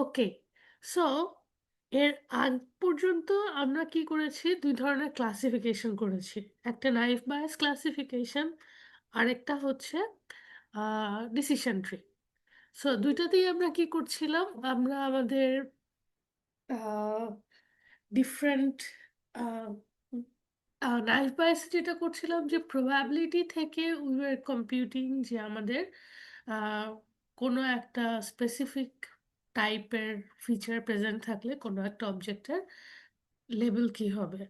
ওকে, so এর আগ পর্যন্ত আমরা কি করেছি, দুই ধরনের ক্লাসিফিকেশন করেছি। একটা নাইভ বায়াস ক্লাসিফিকেশন, আরেকটা হচ্ছে ডিসিশন ট্রি। সো দুইটাতেই আমরা কি করছিলাম, আমরা আমাদের ডিফারেন্ট নাইভ বায়াস যেটা করছিলাম যে প্রবাবিলিটি থেকে উই ওয়ার কম্পিউটিং যে আমাদের আহ, কোনো একটা স্পেসিফিক টাইপের ফিচার প্রেজেন্ট থাকলে কোনো একটা অবজেক্টের লেবেল কি হবে।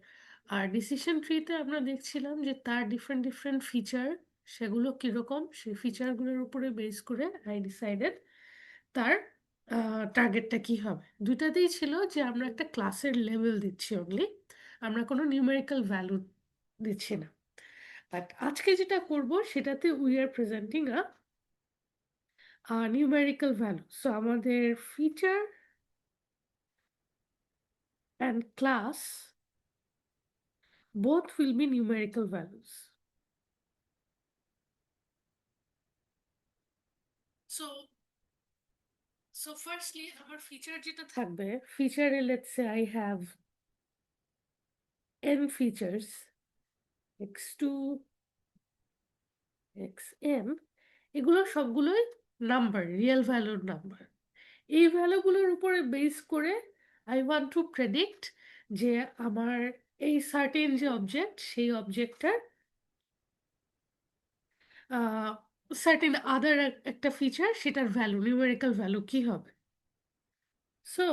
আর ডিসিশন ট্রিতে আমরা দেখছিলাম যে তার ডিফারেন্ট ডিফারেন্ট ফিচার, সেগুলো কীরকম, সেই ফিচারগুলোর উপরে বেস করে আই ডিসাইডেড তার টার্গেটটা কি হবে। দুটাতেই ছিল যে আমরা একটা ক্লাসের লেভেল দিচ্ছি অনলি, আমরা কোনো নিউমেরিক্যাল ভ্যালু দিচ্ছি না। বাট আজকে যেটা করব সেটাতে we are presenting numerical value. So আমাদের feature and class both will be numerical values. So so firstly আমার ফিচার যেটা থাকবে, ফিচারে let's say I have n features x2 xn, এগুলো সবগুলোই নাম্বার, রিয়েল ভ্যালুর নাম্বার। এই ভ্যালুগুলোর উপরে বেস করে আই ওয়ান্ট টু প্রেডিক্ট যে আমার এই সার্টেন যে অবজেক্ট, সেই অবজেক্টটার সার্টেন আদার একটা ফিচার, সেটার ভ্যালু, নিউমেরিক্যাল ভ্যালু কি হবে। সো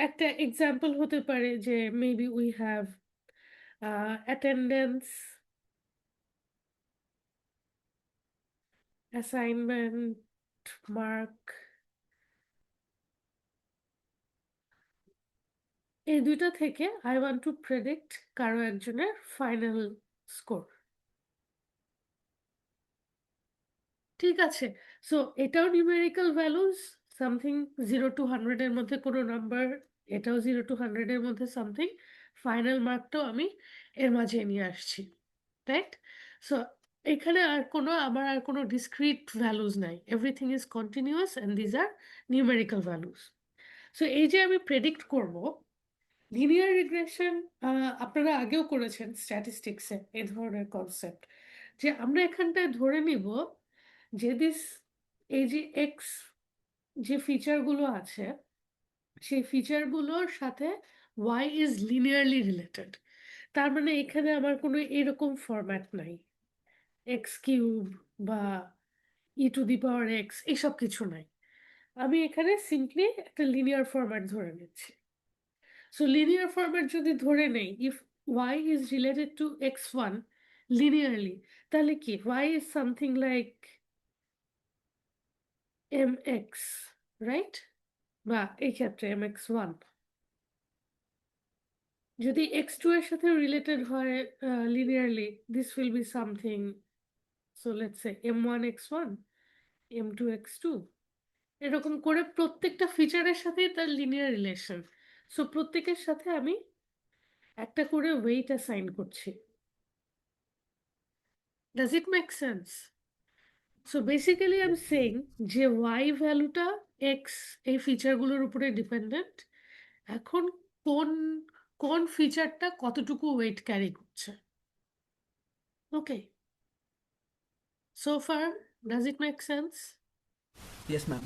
একটা এক্সাম্পল হতে পারে যে maybe we have attendance, assignment, mark, এই দুইটা থেকে আই ওয়ান্ট টু প্রেডিক্ট কারো একজনের ফাইনাল স্কোর। ঠিক আছে, সো এটাও নিউমেরিক্যাল ভ্যালুস, সামথিং 0 to 100-এর মধ্যে কোনো নাম্বার, এটাও 0 to 100-এর মধ্যে সামথিং, ফাইনাল মার্কটাও আমি এর মাঝে নিয়ে আসছি, রাইট? সো এখানে আমার আর কোনো ডিসক্রিট ভ্যালুস নাই, everything is continuous and these are numerical values. So এই যে আমি প্রেডিক্ট করব, লিনিয়ার রিগ্রেশন আপনারা আগেও করেছেন স্ট্যাটিস্টিক্সে এই ধরনের কনসেপ্ট, যে আমরা এখানটায় ধরে নিব যে এই যে এক্স যে ফিচারগুলো আছে, সেই ফিচারগুলোর সাথে ওয়াই ইজ লিনিয়ারলি রিলেটেড। তার মানে এখানে আমার কোনো এরকম ফরম্যাট নাই, এক্স কিউব বা e⁻x, এসব কিছু নাই। আমি এখানে সিম্পলি একটা লিনিয়ার ফরম্যাট ধরে নিচ্ছি। সো লিনিয়ার ফরম্যাট যদি ধরে নেই, if y is related to x1 linearly, তাহলে কি y is something like mx, right? বা এই ক্ষেত্রে mx1 যদি x2 এর সাথে রিলেটেড হয় linearly, this will be something, so let's say m1 x1, m2 x2, এরকম করে প্রত্যেকটা ফিচারের সাথেই তার লিনিয়ার রিলেশন। সো প্রত্যেকের সাথে আমি একটা করে ওয়েট অ্যাসাইন করছি। Does it make sense? So basically I am saying যে ওয়াই ভ্যালুটা এক্স এই ফিচারগুলোর উপরে ডিপেন্ডেন্ট। এখন কোন কোন ফিচারটা কতটুকু ওয়েট ক্যারি করছে। Okay, so far does it make sense? Yes ma'am.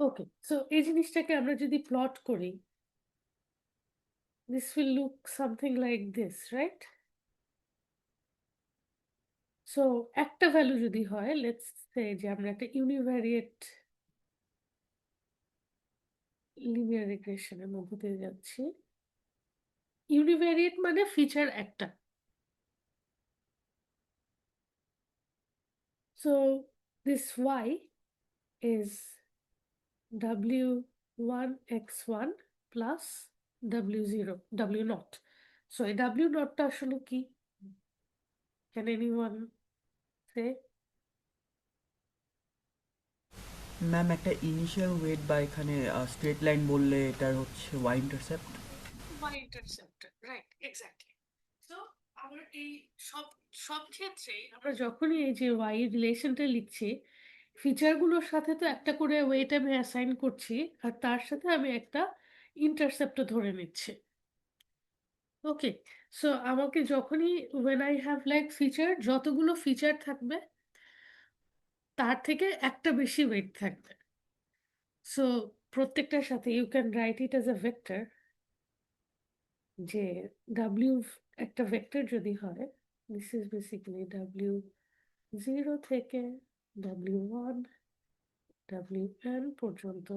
Okay, so এই জিনিসটাকে আমরা যদি প্লট করি, this will look something like this, right? So একটা ভ্যালু যদি হয়, লেটস সে যে আমরা একটা ইউনিভ্যারিয়েট লিনিয়ার রিগ্রেশনের মধ্যে দিয়ে যাচ্ছি। ইউনিভ্যারিয়েট মানে ফিচার একটা। So this Y is w1 x1 plus w0 w naught. So এই w নটটা আসলে কি? Can anyone say? ম্যাম, একটা ইনিশিয়াল ওয়েট বা এখানে স্ট্রেট লাইন বললে এটার হচ্ছে Y intercept. Y interceptor, right, exactly. So আমার এই সব সব ক্ষেত্রেই আমরা যখনই এই যে y রিলেশনটা লিখছি, ফিচারগুলোর সাথে তো একটা করে ওয়েট আমি অ্যাসাইন করছি, আর তার সাথে আমি একটা ইন্টারসেপ্টও ধরে নিচ্ছি। ওকে, সো আমাকে যখনই when I have like feature, যতগুলো ফিচার থাকবে তার থেকে একটা বেশি ওয়েট থাকবে। সো প্রত্যেকটার সাথে you can write it as a vector, যে ডাব্লিউ একটা ভেক্টর যদি হয়, দিস ইজ বেসিক্যালি ডাব্লিউ 0 থেকে W1 WN পর্যন্ত,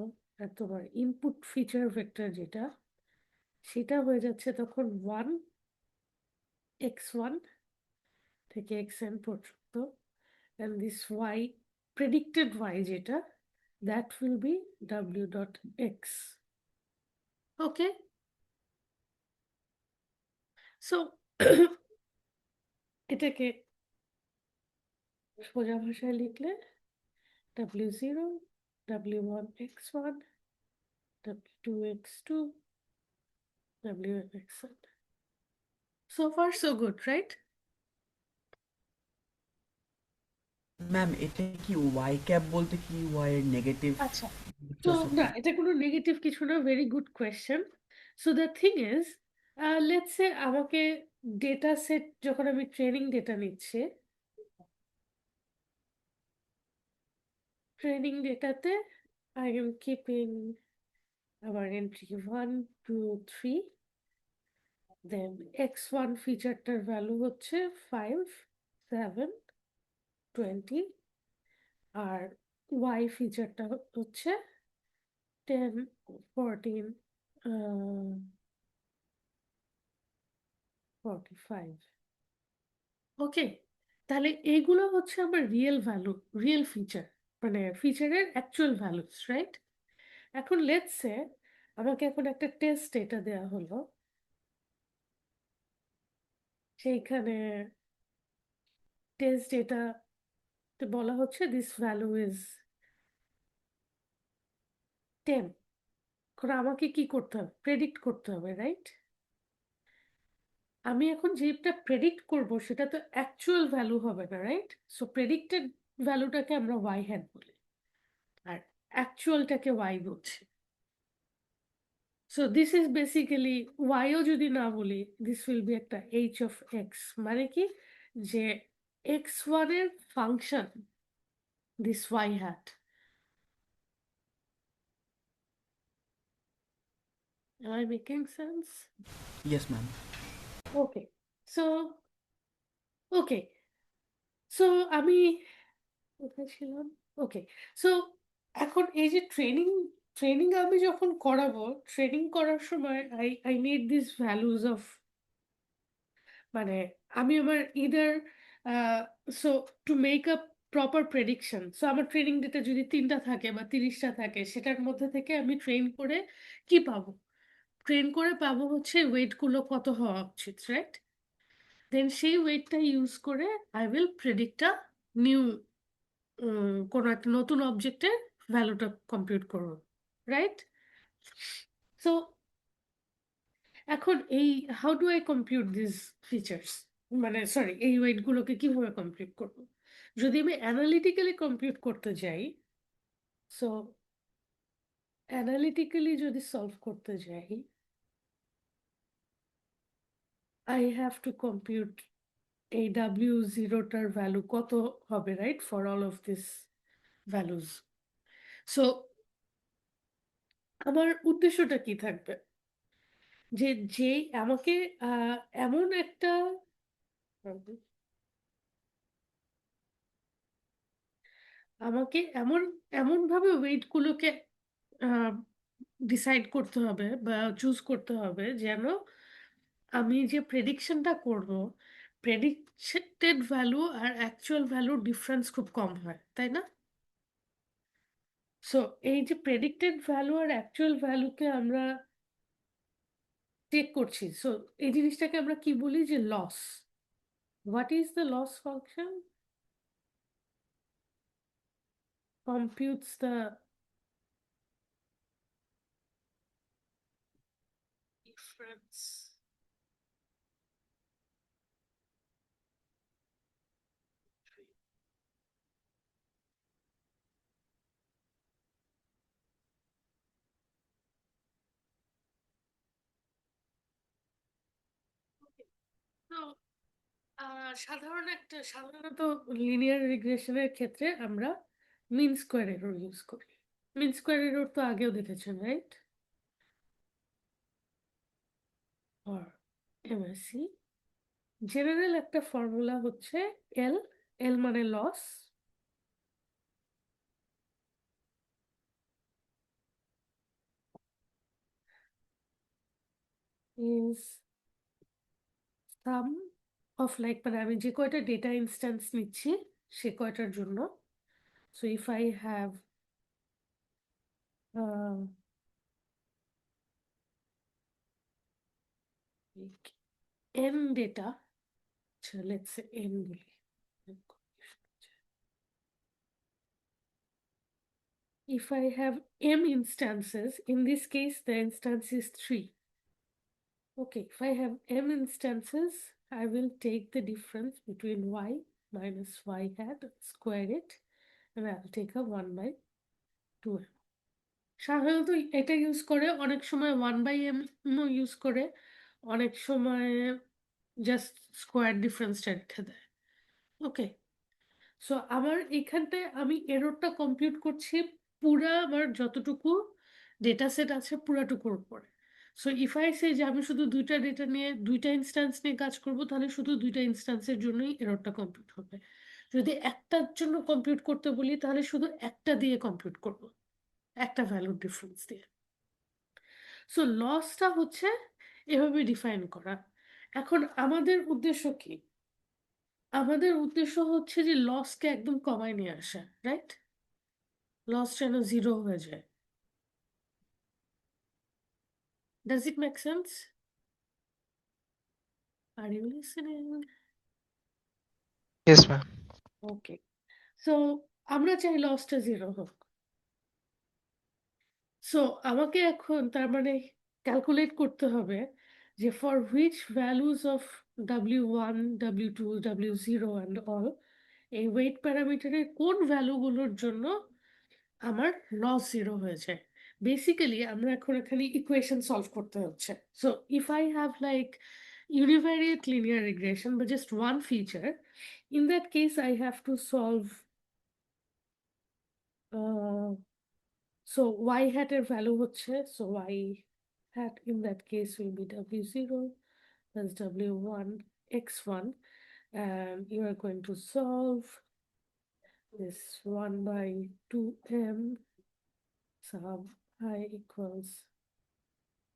আর তোমার ইনপুট ফিচার ভেক্টর যেটা, সেটা হয়ে যাচ্ছে তখন 1 x1 থেকে xn পর্যন্ত, and this y, predicted y যেটা, that will be w dot x. Okay, so এটাকে সোজা ভাষায় লিখলে w0 w1 x1 w2 x2 wn xn. So far so good, right? Ma'am এটা কি ওয়াই ক্যাপ বলতে কি ওয়াই এর নেগেটিভ আচ্ছা, তো না, এটা কোনো নেগেটিভ কিছু না, very good question. So the thing is, let's say আমাকে ডেটা সেট, যখন আমি ট্রেনিং ডেটা নিচ্ছি, ট্রেনিং ডেটাতে আই এম কিপিং আমার এন্ট্রি 1 2 3, দেন x1 ফিচারটার ভ্যালু হচ্ছে 5 7 20, আর y ফিচারটা হচ্ছে 10 14 45। ওকে, তাহলে এইগুলো হচ্ছে আমার রিয়েল ভ্যালু, রিয়েল ফিচার, মানে ফিচারের অ্যাকচুয়াল ভ্যালুস, রাইট? এখন লেটস সে আমাকে এখন একটা টেস্ট এটা দেওয়া হলো, সেইখানে টেস্ট ডেটাতে বলা হচ্ছে দিস ভ্যালু ইজ 10। এখন আমাকে কি করতে হবে? প্রেডিক্ট করতে হবে, রাইট? আমি এখন যেটা প্রেডিক্ট করব সেটা তো অ্যাকচুয়াল ভ্যালু হবে না, রাইট? সো প্রেডিক্টেড ভ্যালুটাকে আমরা ওয়াই হ্যাট বলি, আর অ্যাকচুয়ালটাকে ওয়াই বলছি। সো দিস ইজ বেসিক্যালি ওয়াইও যদি না বলি, দিস উইল বি একটা এইচ অফ এক্স, মানে কি, যে x1 এর function this Y hat. Am I making sense? Yes ma'am. Okay, so okay, so আমি কোথায় ছিলাম? ওকে, সো এখন এই যে ট্রেনিং, ট্রেনিং আমি যখন করাবো, ট্রেনিং করার সময় I need this values of, মানে আমি আমার either, so to make a proper prediction, so আমার ট্রেনিং ডেটা যদি 3টা থাকে বা 30টা থাকে, সেটার মধ্যে থেকে আমি ট্রেন করে কি পাবো? ট্রেন করে পাবো হচ্ছে ওয়েটগুলো কত হওয়া উচিত, রাইট? দেন সেই ওয়েটটা ইউজ করে I will predict a new, কোনো একটা নতুন অবজেক্টের ভ্যালুটা কম্পিউট করবো, রাইট? সো এখন এই how do I compute this features, মানে সরি, এই ওয়েটগুলোকে কিভাবে কম্পিউট করব? যদি আমি অ্যানালিটিক্যালি কম্পিউট করতে যাই, সো অ্যানালিটিক্যালি যদি সলভ করতে যাই, আই হ্যাভ টু কম্পিউট এই w0টার ভ্যালু কত হবে, right, for all of this values. So আমার উদ্দেশ্যটা কি থাকবে? যে যে আমাকে এমন একটা, আমাকে এমন ভাবে ওয়েট গুলোকে ডিসাইড করতে হবে বা চুজ করতে হবে, যেন আমি যে প্রেডিকশনটা করব, প্রেডিক্টেড ভ্যালু আর অ্যাকচুয়াল ভ্যালুর ডিফারেন্স খুব কম হয়, তাই না? সো এই যে প্রেডিক্টেড ভ্যালু আর অ্যাকচুয়াল ভ্যালুকে আমরা চেক করছি, সো এই জিনিসটাকে আমরা কি বলি, যে loss. What is the loss function? computes the difference তো সাধারণত লিনিয়ার রিগ্রেশনের ক্ষেত্রে আমরা মিন স্কোয়ার এরর ইউজ করি। মিন স্কোয়ার এরর তো আগেও দেখেছেন, রাইট? আর এমএসসি জেনারেল একটা ফর্মুলা হচ্ছে এল, এল মানে loss, is sum of like, মানে আমি যে কয়টা ডেটা ইনস্ট্যান্স নিচ্ছি সে কয়টার জন্য। So if I have n data, so let's say n বলি, if I have m instances, in this case the instance is 3. Okay, if I have m instances, I will take the difference between y minus y hat, square it, and I'll take a 1 by 2m. সাধারণত এটা use করে, অনেক সময় 1/m use করে, অনেক সময় just square ডিফারেন্সটা রেখে দেয়। ওকে, সো আমার এইখানটায় আমি এররটা কম্পিউট করছি পুরা আমার যতটুকু ডেটা সেট আছে পুরাটুকুর উপরে। সো ইফ আই সে যে আমি শুধু দুইটা ডেটা নিয়ে দুইটা ইনস্ট্যান্স নিয়ে কাজ করব, তাহলে শুধু দুইটা ইনস্ট্যান্সের জন্যই এররটা কম্পিউট হবে। যদি একটার জন্য কম্পিউট করতে বলি তাহলে শুধু একটা দিয়ে কম্পিউট করব, একটা ভ্যালুর ডিফারেন্স দিয়ে। সো লসটা হচ্ছে এভাবে ডিফাইন করা। এখন আমাদের উদ্দেশ্য কি? আমাদের উদ্দেশ্য হচ্ছে যে লসকে একদম কমায় নিয়ে আসা, রাইট? লস যেন জিরো হয়ে যায়। Does it make sense? Are you listening? Yes, ma'am. Okay, so আমরা চাই লসটা জিরো হোক। সো আমাকে এখন তার মানে ক্যালকুলেট করতে হবে যে for which values of W1, W2, W0 and all, এই ওয়েট প্যারামিটারের কোন ভ্যালুগুলোর জন্য আমার লস জিরো হয়ে যায়। বেসিক্যালি আমরা এখন এখানে ইকুয়েশন সলভ করতে হচ্ছে। So if I have like univariate linear regression but just one feature, in that case I have to solve so y hat এর value হচ্ছে, so y hat in that case will be w0 plus w1 x1, and you are going to solve this 1 by 2m sub I equals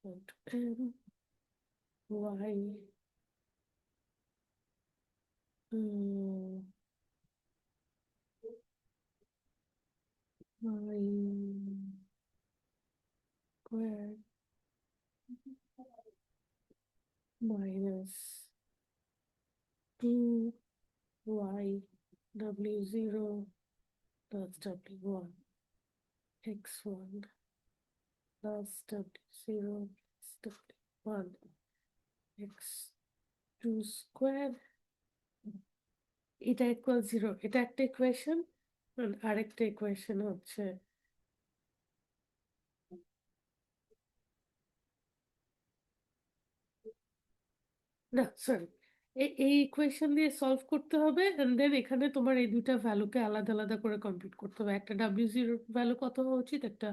1 to m y mm, y squared minus 2 y w0 plus w1 x1 plus w0 plus w1 x2 square, এটা equal 0। এটা একটা equation. আরেকটা equation হচ্ছে না, sorry, এই equation দিয়ে solve করতে হবে, এন্ড দেন এখানে তোমার এই দুইটা ভ্যালুকে আলাদা আলাদা করে কম্পিউট করতে হবে। একটা W0 ভ্যালু কত হওয়া উচিত, একটা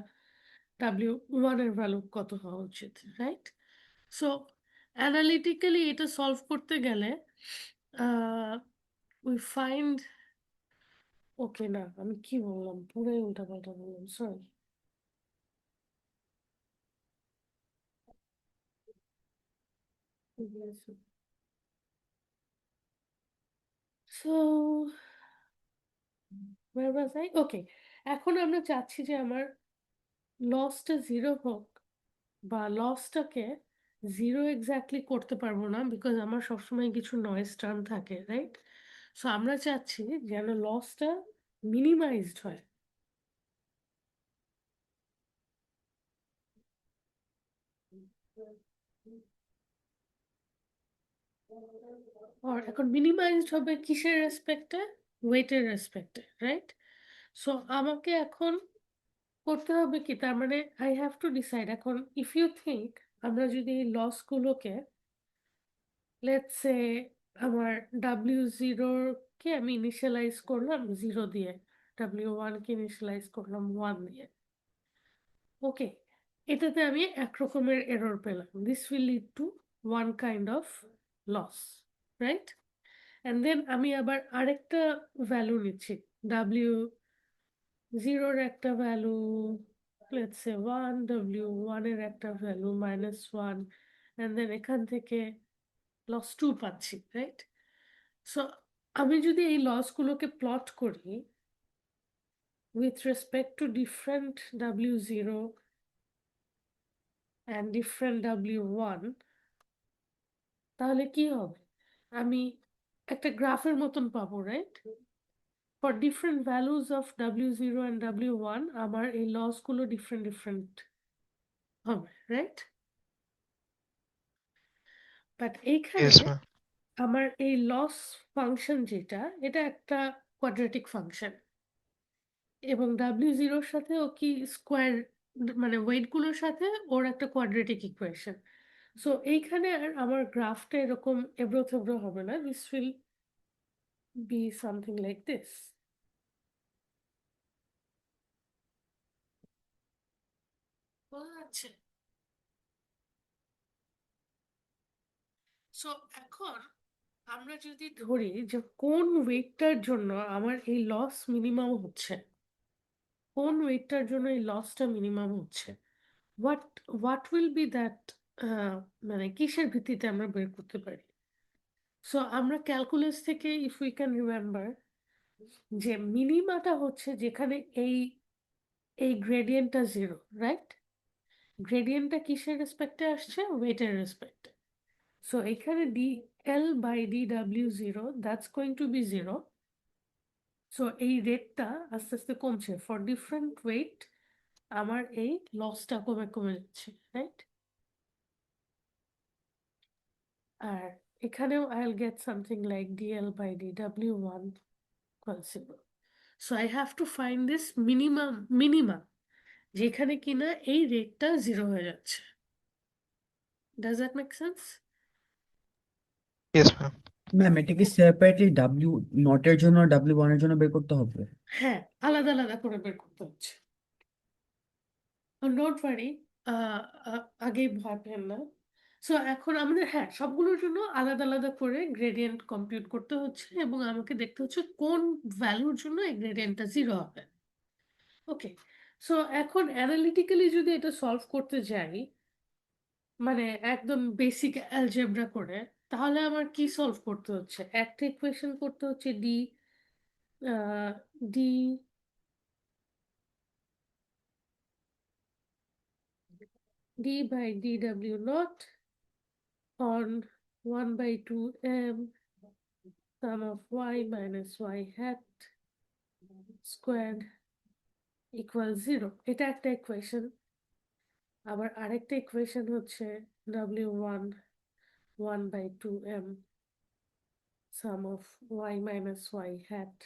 W1 এর ভ্যালু কত হওয়া উচিত, রাইট? সো অ্যানালিটিক্যালি এটা সলভ করতে গেলে উই ফাইন্ড, ওকে না আমি কি বললাম, পুরাই উল্টাপাল্টা বললাম, sorry. So where was I? Okay, এখন আমরা চাচ্ছি যে আমার লসটা জিরো হোক, বা লসটাকে জিরো এক্স্যাক্টলি করতে পারবো না, বিকজ আমার সবসময় কিছু নয়েজ টার্ম থাকে, রাইট? সো আমরা চাচ্ছি যেন লসটা মিনিমাইজড হয়। আর এখন মিনিমাইজড হবে কিসের রেসপেক্টে? ওয়েটের রেসপেক্টে, রাইট? সো আমাকে এখন করতে হবে কি, তার মানে আই হ্যাভ টু ডিসাইড এখন, ইফ ইউ থিঙ্ক আমরা যদি এই লসগুলোকে লেটস সে আমার W0 কে আমি ইনিশিয়ালাইজ করলাম 0 দিয়ে, W1 কে ইনিশিয়ালাইজ করলাম 1 দিয়ে। ওকে, এটাতে আমি একরকমের এরর পেলাম। This will lead to one kind of loss, right? And then আমি আবার আরেকটা ভ্যালু নিচ্ছি, W0 এর একটা ভ্যালু লেটস সে 1, W1 এর একটা ভ্যালু -1, অ্যান্ড দেন এখান থেকে লস 2 পাচ্ছি, রাইট? সো আমি যদি এই লসগুলোকে প্লট করি with respect to different W0 and different W1, তাহলে কি হবে? আমি একটা গ্রাফের মতন পাবো, right? For different values of W0 and W1 আমার এই লসগুলো ডিফারেন্ট হবে, রাইট? বাট এইখানে Yes, ma'am. আমার এই লস ফাংশন যেটা, এটা একটা কোয়াড্রেটিক ফাংশন এবং W0 এর সাথে ও কি স্কোয়ার, মানে ওয়েট গুলোর সাথে ওর একটা কোয়াড্রেটিক ইকুয়েশন। সো এইখানে আর আমার গ্রাফটা এরকম এবড়ো থেবড়ো হবে না। This will be something like this. বোঝা যাচ্ছে? সো এখন আমরা যদি ধরি যে কোন ওয়েটটার জন্য আমার এই লস মিনিমাম হচ্ছে, কোন ওয়েটটার জন্য এই লসটা মিনিমাম হচ্ছে, what what will be that, মানে কিসের ভিত্তিতে আমরা বের করতে পারি? সো আমরা ক্যালকুলাস থেকে ইফ উই ক্যান রিমেম্বার যে মিনিমাটা হচ্ছে যেখানে এই গ্রেডিয়েন্টটা 0, রাইট? গ্রেডিয়েন্টটা কিসের রেসপেক্টে আসছে? ওয়েটের রেসপেক্টে। সো এখানে dL/dW0 that's going to be 0। So এই রেটটা আস্তে আস্তে কমছে ফর ডিফারেন্ট ওয়েট, আমার এই লসটা কমে কমে যাচ্ছে, রাইট? আর এখানেও I'll get something like dL/dW1 equals 0. So I have to find this minimum যেখানে কিনা এই রেটটা 0 হয়ে যাচ্ছে। Does that make sense? Yes, ma'am. Ma'am এটা কি সেপারেটলি ডাব্লিউ নটের জন্য W1 এর জন্য বের করতে হবে? হ্যাঁ, আলাদা আলাদা করে বের করতে হচ্ছে। ডোন্ট ওয়ারি, আগেই ভয় পেন না। সো এখন আমাদের হ্যাঁ সবগুলোর জন্য আলাদা আলাদা করে গ্রেডিয়েন্ট কম্পিউট করতে হচ্ছে এবং আমাকে দেখতে হচ্ছে কোন ভ্যালুর জন্য এই গ্রেডিয়েন্টটা 0 হবে। ওকে, সো এখন অ্যানালিটিক্যালি যদি এটা সলভ করতে যাই, মানে একদম বেসিক অ্যালজেব্রা করে, তাহলে আমার কি সলভ করতে হচ্ছে? একটা ইকুয়েশন করতে হচ্ছে D by dW naught on 1/2m sum of y minus y hat squared equals 0. এটা একটা ইকুয়েশন। আবার আরেকটা ইকুয়েশন হচ্ছে W1 1/2m sum of y minus y hat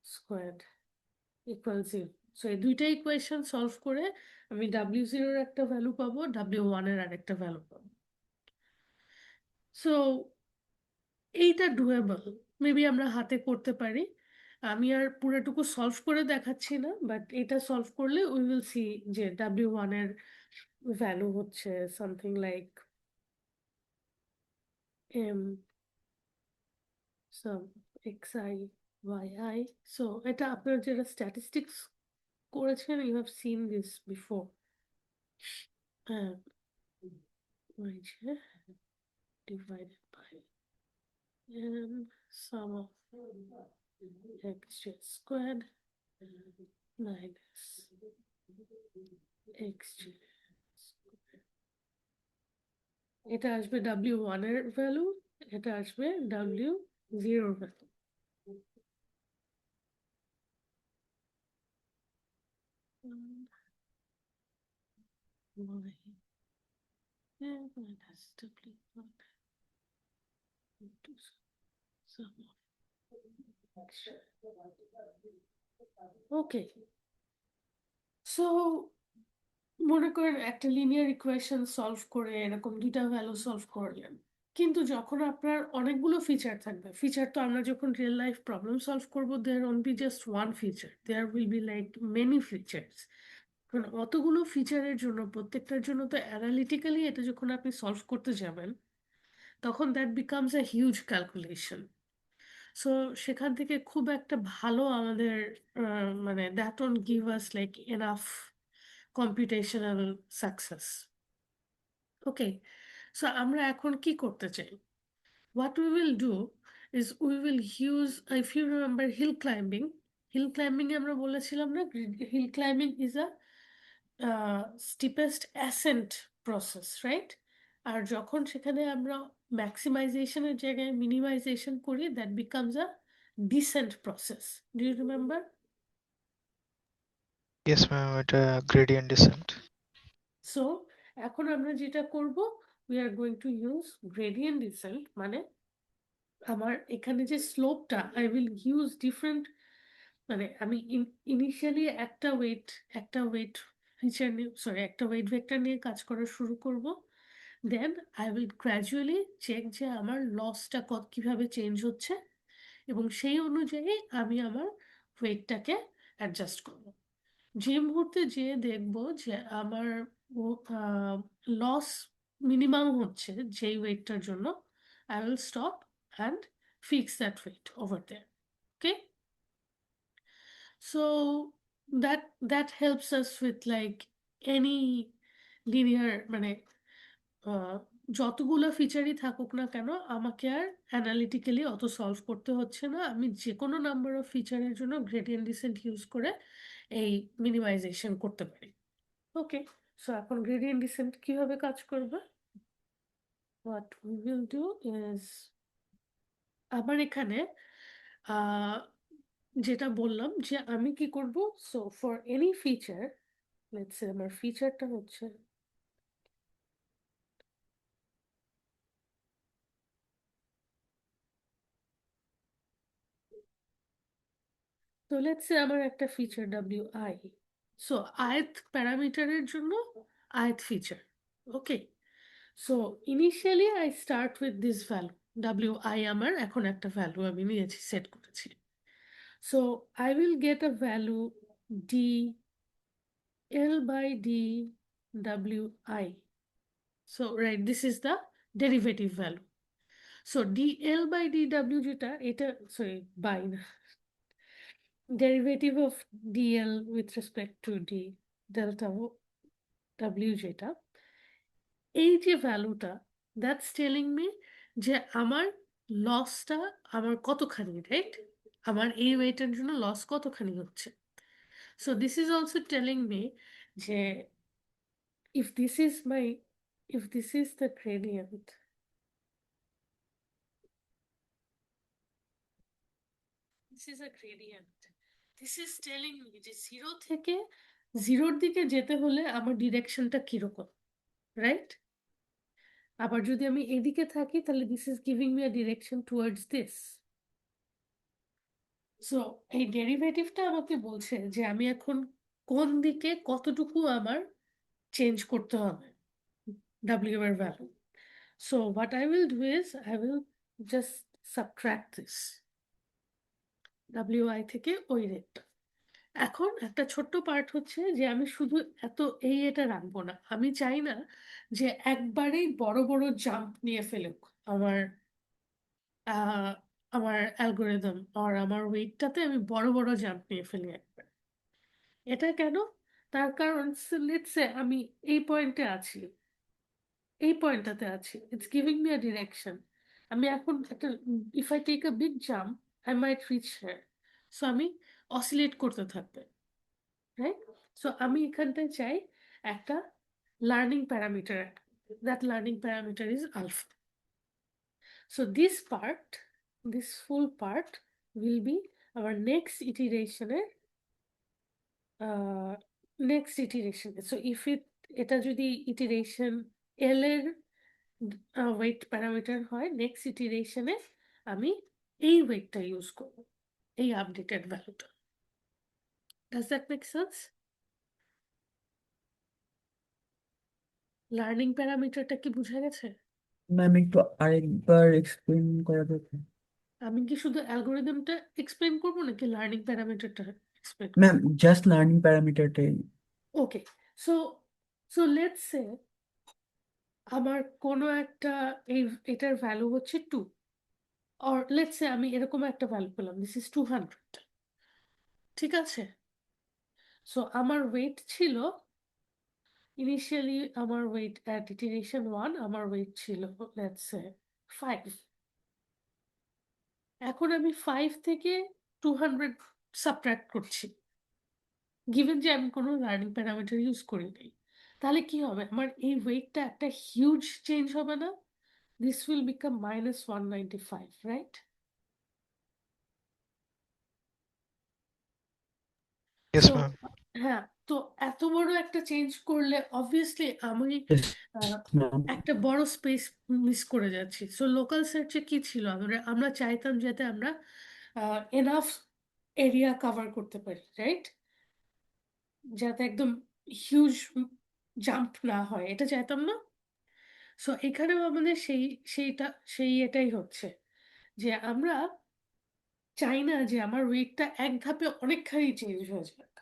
squared equals 0. So এই দুইটা ইকুয়েশন সলভ করে আমি W0 এর একটা ভ্যালু পাবো, W1 এর আরেকটা ভ্যালু পাবো। সো এইটা ডুয়েবল, মেবি আমরা হাতে করতে পারি। আমি আর পুরোটুকু সলভ করে দেখাচ্ছি না, বাট এটা সলভ করলে উই উইল সি যে W1 এর ভ্যালু হচ্ছে something like m sum xi yi। So এটা আপনার যেটা স্ট্যাটিস্টিক্স করেছেন, you have seen this before. হ্যাঁ, ওই যে divided by m sum of x squared minus x। এটা আসবে W1 এর ভ্যালু, এটা আসবে W0 এর ভ্যালু। ওকে, সো মনে করেন একটা লিনিয়ার ইকুয়েশন সলভ করে এরকম দুইটা ভ্যালু সলভ করলেন, কিন্তু যখন আপনার অনেকগুলো ফিচার থাকবে, ফিচার তো আমরা যখন রিয়েল লাইফ প্রবলেম সলভ করবো, there won't be just one feature, there will be like many features. কারণ অতগুলো ফিচারের জন্য, প্রত্যেকটার জন্য তো অ্যানালিটিক্যালি এটা যখন আপনি সলভ করতে যাবেন, তখন that becomes a huge calculation. So সেখান থেকে খুব একটা ভালো আমাদের মানে that won't give us like enough computational success. Okay, so আমরা এখন কি করতে চাই? What we will do is we will use, if you remember, hill climbing. Hill climbing আমরা বলেছিলাম না, hill climbing is a steepest ascent process, right? আর যখন সেখানে আমরা ম্যাক্সিমাইজেশনের জায়গায় মিনিমাইজেশন করি, that becomes a descent process. Do you remember? Yes, ma'am, এটা gradient descent. So এখন আমরা যেটা করব, we are going to use gradient descent, মানে আমার এখানে যে স্লোপটা, আই উইল ইউজ ডিফারেন্ট, মানে আমি ইনিশিয়ালি একটা ওয়েট ফিচার নিয়ে, সরি, একটা ওয়েট ভেক্টর নিয়ে কাজ করা শুরু করব। Then I will gradually check যে আমার লসটা কিভাবে চেঞ্জ হচ্ছে, এবং সেই অনুযায়ী আমি আমার ওয়েটটাকে অ্যাডজাস্ট করব। যে মুহূর্তে যেয়ে দেখবো যে আমার লস মিনিমাম হচ্ছে যেই ওয়েটটার জন্য, I will stop and fix that weight over there. Okay, so that helps us with like any linear, মানে যতগুলো ফিচারই থাকুক না কেন, আমাকে আর অ্যানালিটিক্যালি অত সলভ করতে হচ্ছে না। আমি যে কোনো নাম্বার অফ ফিচারের জন্য গ্রেডিয়েন্ট ডিসেন্ট ইউজ করে এই মিনিমাইজেশন করতে পারি। ওকে, সো এখন গ্রেডিয়েন্ট ডিসেন্ট কিভাবে কাজ করবে? What we will do is, আবার এখানে যেটা বললাম যে আমি কি করব, so for any feature, let's say আমার ফিচারটা হচ্ছে, তো লেটস সে আমার একটা ফিচার ডাব্লিউ আই, সো আয়ত প্যারামিটারের জন্য ith feature. Okay, so initially I start with this value, W I আমার এখন একটা ভ্যালু আমি নিয়েছি, সেট করেছি। So I will get a value D L by D W I. So right, this is the derivative value. So dl by dw যেটা, এটা sorry by না, derivative of dl with respect to d delta w যেটা, এই যে ভ্যালুটা, that's telling me যে আমার লসটা আমার কতখানি, রাইট? আমার এই ওয়েটের জন্য লস কতখানি হচ্ছে। So this is also telling me যে if this is my, if this is the gradient, this is a gradient, this is telling me যে জিরো থেকে জিরোর দিকে যেতে হলে আমার ডিরেকশনটা কিরকম, রাইট? আবার যদি আমি এদিকে থাকি, তাহলে this is giving me a direction towards this. So এই ডেরিভেটিভটা আমাকে বলছে যে আমি এখন কোন দিকে কতটুকু আমার চেঞ্জ করতে হবে ডাব্লিউ এর value. So what I will do is I will just subtract this W I থেকে ওই রেটটা। এখন একটা ছোট্ট পার্ট হচ্ছে যে আমি শুধু এটা রাখবো না, আমি চাই না যে একবারেই বড় বড় জাম্প নিয়ে ফেলুক আমার আহ, আমার অ্যালগোরিদম আর আমার ওয়েটটাতে আমি বড় বড় জাম্প নিয়ে ফেলি একবার। এটা কেন? তার কারণ লেটস সে আমি এই পয়েন্টে আছি, এই পয়েন্টটাতে আছি, it's giving me a direction. আমি এখন একটা, if I take a big jump I might reach here, so আমি অসিলেট করতে থাকবে, রাইট? সো আমি এখানটায় চাই একটা learning parameter, that learning parameter is alpha. So this part, this full part will be our next ইটিরেশনের, next iteration. So if এটা যদি ইটিরেশন এল এর ওয়েট প্যারামিটার হয়, নেক্সট ইটিরেশনে আমি এই ওয়েটটা ইউজ করব, এই আপডেটেড ভ্যালুটা। Does that make sense? Learning প্যারামিটারটা কি বোঝা গেছে? ম্যাম একটু আরেকবার এক্সপ্লেন করা যাবে? আমি কি শুধু অ্যালগোরিদমটা এক্সপ্লেন করবো নাকি লার্নিং প্যারামিটারটা এক্সপ্লেন ম্যাম করবো? জাস্ট লার্নিং প্যারামিটারটাই। Okay, so so let's say আমার কোনো একটা এটার ভ্যালু হচ্ছে 2, অর লেটস সে আমি এরকম একটা ভ্যালু পেলাম, দিস ইজ 200, ঠিক আছে? সো আমার ওয়েট ছিল ইনিশিয়ালি, আমার ওয়েট অ্যাট ইটারেশন 1 আমার ওয়েট ছিল লেটস সে 5। এখন আমি 5 থেকে 200 সাবট্রাক্ট করছি, গিভেন যে আমি কোনো লার্নিং প্যারামিটার ইউজ করি নাই। তাহলে কি হবে? আমার এই ওয়েটটা একটা হিউজ চেঞ্জ হবে না? This will become -195, right? Yes, so ma'am. হ্যাঁ, তো এত বড় একটা চেঞ্জ করলে অবভিয়াসলি আমি ইয়েস আহ, ম্যাম। একটা বড় স্পেস মিস করে যাচ্ছি। সো লোকাল সার্চে কি ছিল, আমরা আমরা চাইতাম যাতে আমরা এনাফ এরিয়া কভার করতে পারি, রাইট? যাতে একদম হিউজ জাম্প না হয়, এটা চাইতাম না? সো এখানেও আমাদের সেই এটাই হচ্ছে যে আমরা চাই না যে আমার ওয়েটটা এক ধাপে অনেকখানি চেঞ্জ হয়ে যাক।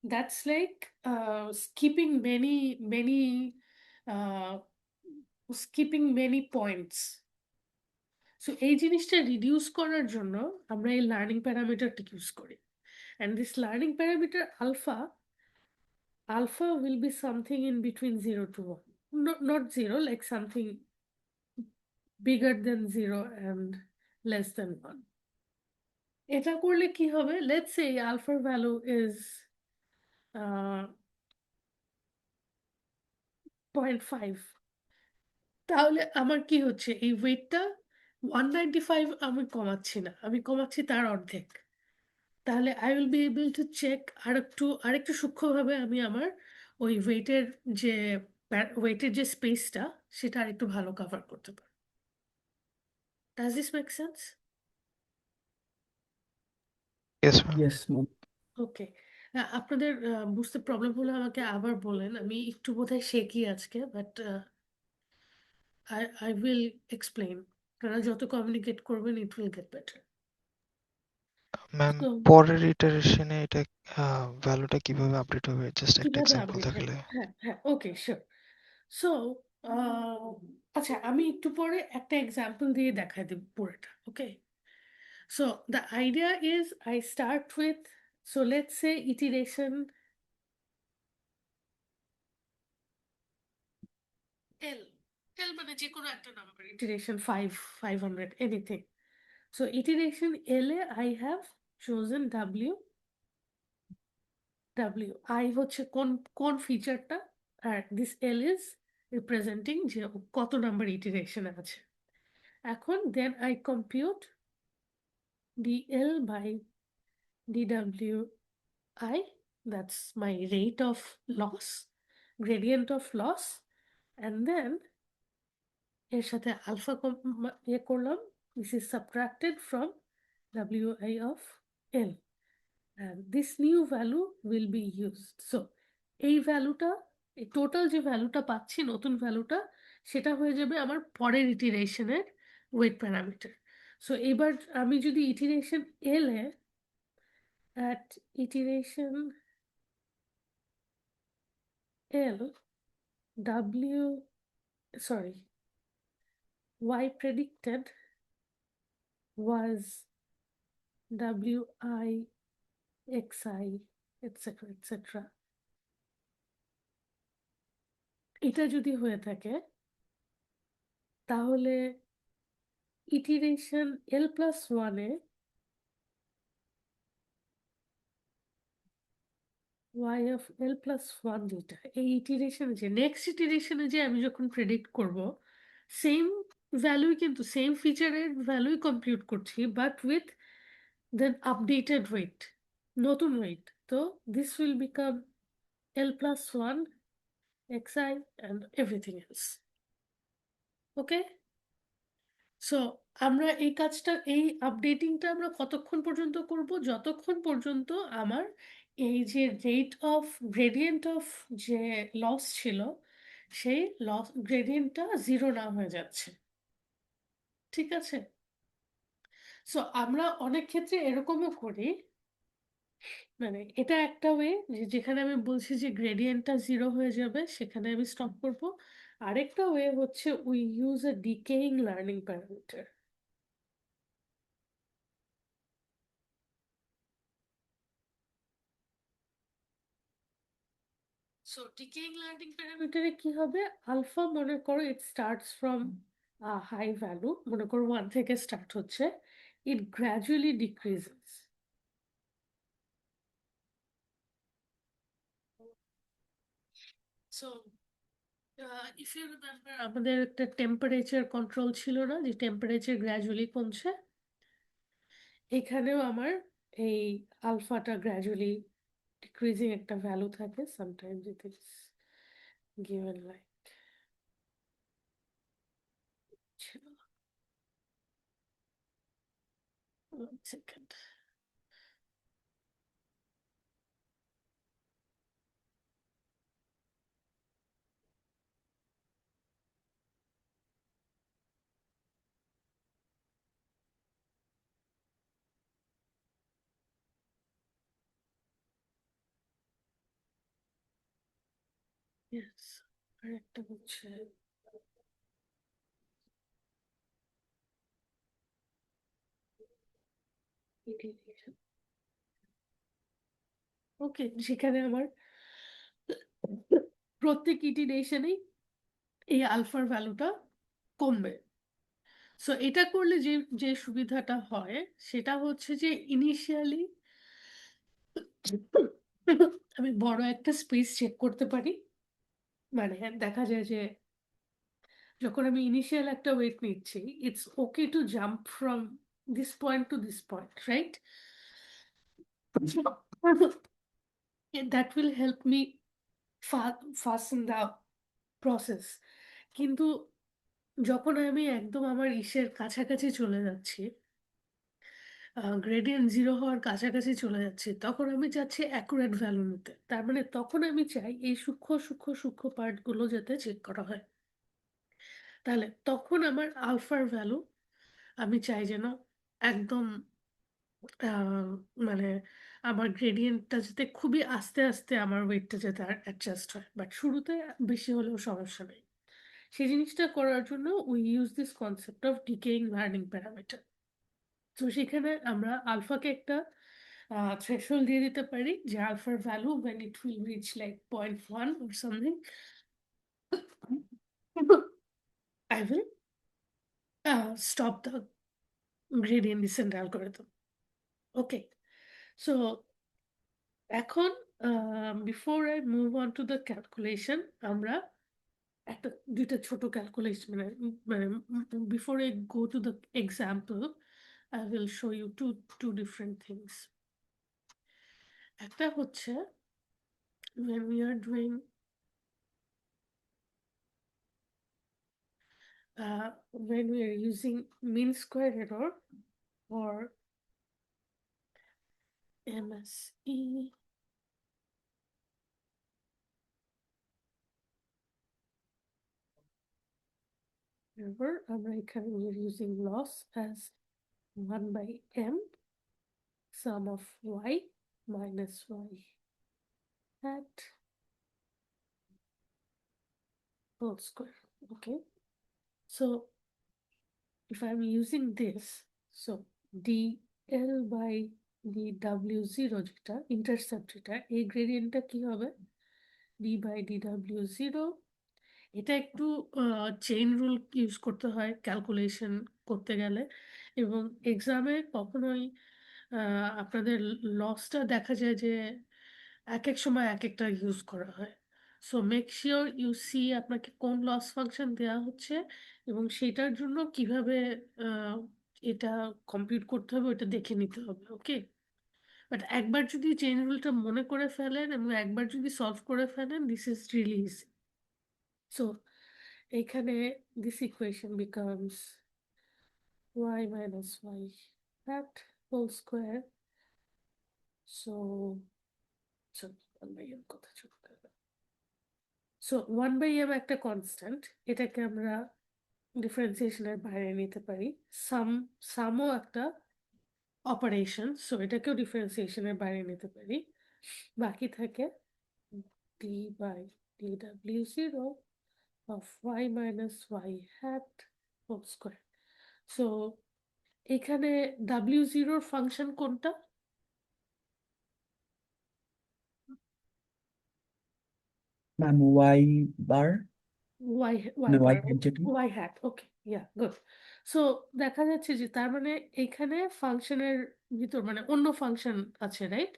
That's like skipping many uh, skipping many points. So এই জিনিসটা রিডিউস করার জন্য আমরা এই লার্নিং প্যারামিটারটা ইউজ করি। And this learning parameter alpha will be something in between 0 to 1. Not 0, like something bigger than 0 and less than 1. এটা করলে কি হবে? লেটস সে আলফার ভ্যালু ইজ 0.5, তাহলে আমার কি হচ্ছে? এই ওয়েটটা 195 আমি কমাচ্ছি না, আমি কমাচ্ছি তার অর্ধেক। তাহলে I will be able to check আরেকটু সূক্ষ্মভাবে আমি আমার ওই যে ওয়েটের যে স্পেসটা সেটা আরেকটু ভালো কভার করতে পারি। Does this make sense? Yes, ma'am. Yes ma'am. Okay, আপনাদের বুঝতে প্রবলেম হলে আমাকে আবার বলেন, আমি একটু বোধহয় শেখি আজকে, বাট আই উইল এক্সপ্লেন। আপনারা যত কমিউনিকেট করবেন it will get better. Ma'am তো পরের ইটারেশনে এটা ভ্যালুটা কিভাবে আপডেট হবে জাস্ট একটা কিভাবে এক্সাম্পল আপডেট হবে? দেখালে। হ্যাঁ হ্যাঁ, ওকে, শিওর। সো আচ্ছা, আমি একটু পরে একটা এক্সাম্পল দিয়ে দেখাই দেব পুরোটা, okay? So the idea is I start with, so let's say iteration L, L মানে যে কোনো একটা number, iteration 5, 500, anything. So iteration L এ I have chosen W I হচ্ছে কোন কোন ফিচারটা, আর দিস এল ইজ রিপ্রেজেন্টিং যে ও কত নাম্বার ইটিরেশনে আছে। এখন then I compute dl by dwi, that's my rate of loss, gradient of loss, and then এর সাথে আলফা ইয়ে করলাম, this is subtracted from wi of l, and this new value will be used. So এই ভ্যালুটা, এই total যে ভ্যালুটা পাচ্ছি, নতুন ভ্যালুটা, সেটা হয়ে যাবে আমার পরের ইটিরেশনের ওয়েট প্যারামিটার। সো এবার আমি যদি iteration L A at iteration L, y predicted was wi, xi, etc., etc. এটা যদি হয়ে থাকে তাহলে ইটিরেশন l+1 A y of l+1 যেটা, এই ইটিরেশনে যে নেক্সট ইটিরেশনে যে আমি যখন প্রেডিক্ট করব, সেম ভ্যালুই, কিন্তু সেম ফিচারের ভ্যালুই কম্পিউট করছি, but with then updated weight, নতুন ওয়েট। তো this will become l+1 xi and everything else. Okay, so আমরা এই কাজটা, এই আপডেটিংটা আমরা কতক্ষণ পর্যন্ত করব? যতক্ষণ পর্যন্ত আমার এই যে রেট অফ গ্রেডিয়েন্ট অফ যে লস ছিল সেই লস গ্রেডিয়েন্টটা জিরো না হয়ে যাচ্ছে। ঠিক আছে, সো আমরা অনেক ক্ষেত্রে এরকমও করি, মানে এটা একটা ওয়ে যে যেখানে আমি বলছি যে গ্রেডিয়েন্টটা জিরো হয়ে যাবে সেখানে আমি স্টপ করব। আরেকটা ওয়ে হচ্ছে we use a decaying learning parameter. So decaying learning প্যারামিটারে কি হবে, আলফা মনে করো it starts from high value, মনে করো 1 থেকে স্টার্ট হচ্ছে, it gradually decreases. So if you remember আমাদের একটা টেম্পারেচার কন্ট্রোল ছিল না, যে টেম্পারেচার গ্র্যাজুয়ালি কমছে, এখানেও আমার এই আলফাটা গ্র্যাজুয়ালি ডিক্রিজিং একটা ভ্যালু থাকে, sometimes it is given like ছিল। 1 সেকেন্ড। ইয়েস, আরেকটা হচ্ছে ওকে, যেখানে আমার প্রত্যেক ইটিরেশনেই এই আলফার ভ্যালুটা কমবে। সো এটা করলে যে যে সুবিধাটা হয় সেটা হচ্ছে যে ইনিশিয়ালি আমি বড় একটা স্পেস চেক করতে পারি, মানে দেখা যায় যে যখন আমি ইনিশিয়াল একটা ওয়েট নিচ্ছি, it's okay to jump from this point to this point, right? That will help me fasten the process. কিন্তু যখন আমি একদম আমার ইসের কাছাকাছি চলে যাচ্ছি, গ্রেডিয়েন্ট জিরো হওয়ার কাছাকাছি চলে যাচ্ছি, তখন আমি চাচ্ছি অ্যাকুরেট ভ্যালু নিতে। তার মানে তখন আমি চাই এই সূক্ষ্ম সূক্ষ্ম সূক্ষ্ম পার্টগুলো যাতে চেক করা হয়। তাহলে তখন আমার আলফার ভ্যালু আমি চাই যেন একদম আহ, মানে আমার গ্রেডিয়েন্টটা যাতে খুবই আস্তে আস্তে আমার ওয়েটটা যাতে অ্যাডজাস্ট হয়, বাট শুরুতে বেশি হলেও সমস্যা নেই। সেই জিনিসটা করার জন্য we use this concept of decaying learning parameter. তো সেখানে আমরা আলফাকে একটা থ্রেশহোল্ড দিয়ে দিতে পারি যে আলফার value when it will reach like 0.1 or something, I will stop the gradient descent algorithm. Okay, so এখন before I move on to the calculation, আমরা একটা দুইটা ছোট ক্যালকুলেশন মানে before I go to the example, I will show you two different things. একটা হচ্ছে when we are doing when we are using mean square error or MSE error, আমরা এখানে we are using loss as 1 by m sum of y minus y hat whole square. Okay, so if I'm using this, so dl by dw0 যেটা intercept, এটা এই গ্রেডিয়েন্টটা কি হবে, d by dw0। এটা একটু chain rule use করতে হয় calculation করতে গেলে, এবং এক্সামে কখনোই আপনাদের লসটা দেখা যায় যে এক এক সময় এক একটা ইউজ করা হয়। So make sure you see আপনাকে কোন লস ফাংশন দেওয়া হচ্ছে এবং সেটার জন্য কিভাবে আহ, এটা কম্পিউট করতে হবে ওটা দেখে নিতে হবে। ওকে, বাট একবার যদি চেইন রুলটা মনে করে ফেলেন এবং একবার যদি সলভ করে ফেলেন, this is really easy. So এখানে this equation becomes y minus y hat whole square. So, so আমরা এর কথা চলে গেল। সো 1/m একটা কনস্ট্যান্ট, এটাকে আমরা ডিফারেন্সিয়েশনের বাইরে নিতে পারি। সামও একটা অপারেশন, সো এটাকেও ডিফারেন্সিয়েশনের বাইরে নিতে পারি। বাকি থাকে D by dw0 of y minus y hat whole square. So এখানে w0 এর ফাংশন কোনটা? ম্যাম ওয়াই বার ওয়াই মানে ওয়াই বার, হ্যাট যেটা। Y hat, okay, yeah good. So দেখা যাচ্ছে যে তার মানে এইখানে ফাংশনের ভিতর মানে অন্য ফাংশন আছে, রাইট?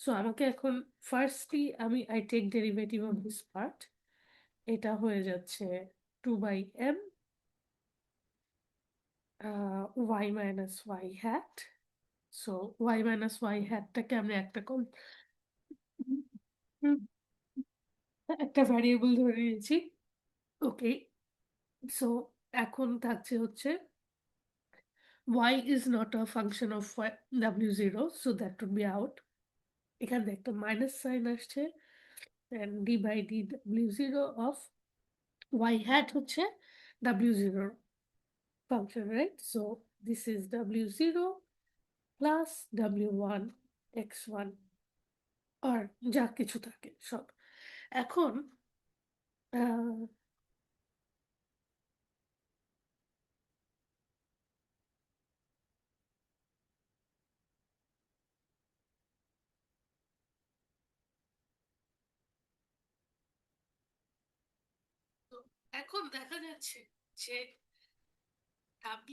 সো আমাকে এখন firstly I take derivative of this part, এটা হয়ে যাচ্ছে 2/m y মাইনাস y হ্যাট। সো y মাইনাস y হ্যাটটাকে আমরা একটা ভ্যারিয়েবল ধরে নিয়েছি, ওকে। সো এখন থাকছে হচ্ছে y is not a function of w0, so that would be out. এখানে একটা মাইনাস সাইন আসছে, and d by dw0 of y hat হচ্ছে w0 function, right? So this is w0 plus w1 x1 আর যা কিছু থাকে সব। এখন আহ, তো এখন দেখা যাচ্ছে যে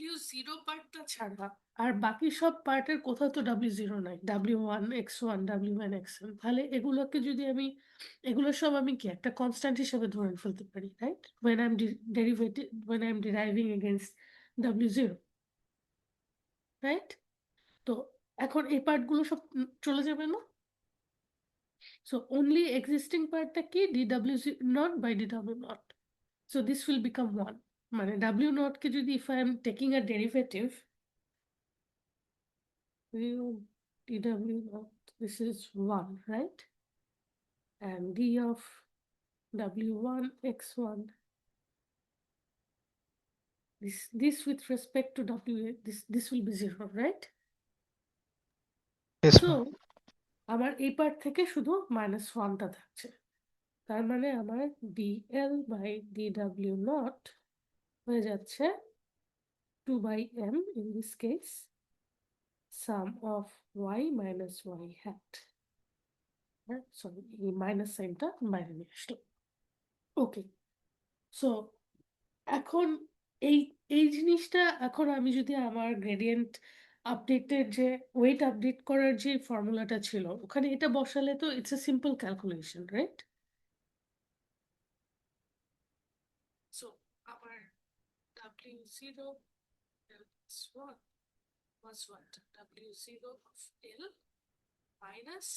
w0 পার্টটা ছাড়া আর বাকি সব পার্টের কোথাও তো w0 নাই, w1 x1 w1 x1, তাহলে এগুলো সব আমি কি একটা কনস্ট্যান্ট হিসেবে ধরে ফেলতে পারি, right? when I'm deriving against w0, right? তো এখন এই পার্টগুলো সব চলে যাবে না? সো only existing পার্টটা কি dw0 by dw0, so this will become 1, মানে w0 কে যদি if I am taking a derivative dw0, this is 1, right? And d of w1 x1, this with respect to w, this will be 0, right? Yes, So ma'am. আমার এই part থেকে শুধু -1টা থাকছে, তার মানে আমার dl by dw0 হয়ে যাচ্ছে 2/m in this case sum of y minus y hat, sorry এই মাইনাস সাইনটা বাইরে নিয়ে আসলো, ওকে। সো এখন এই এই জিনিসটা এখন আমি যদি আমার গ্রেডিয়েন্ট আপডেটের যে ওয়েট আপডেট করার যে ফর্মুলাটা ছিল ওখানে এটা বসালে তো it's a simple calculation, right? So আমার w0 1 was what? w0 of l minus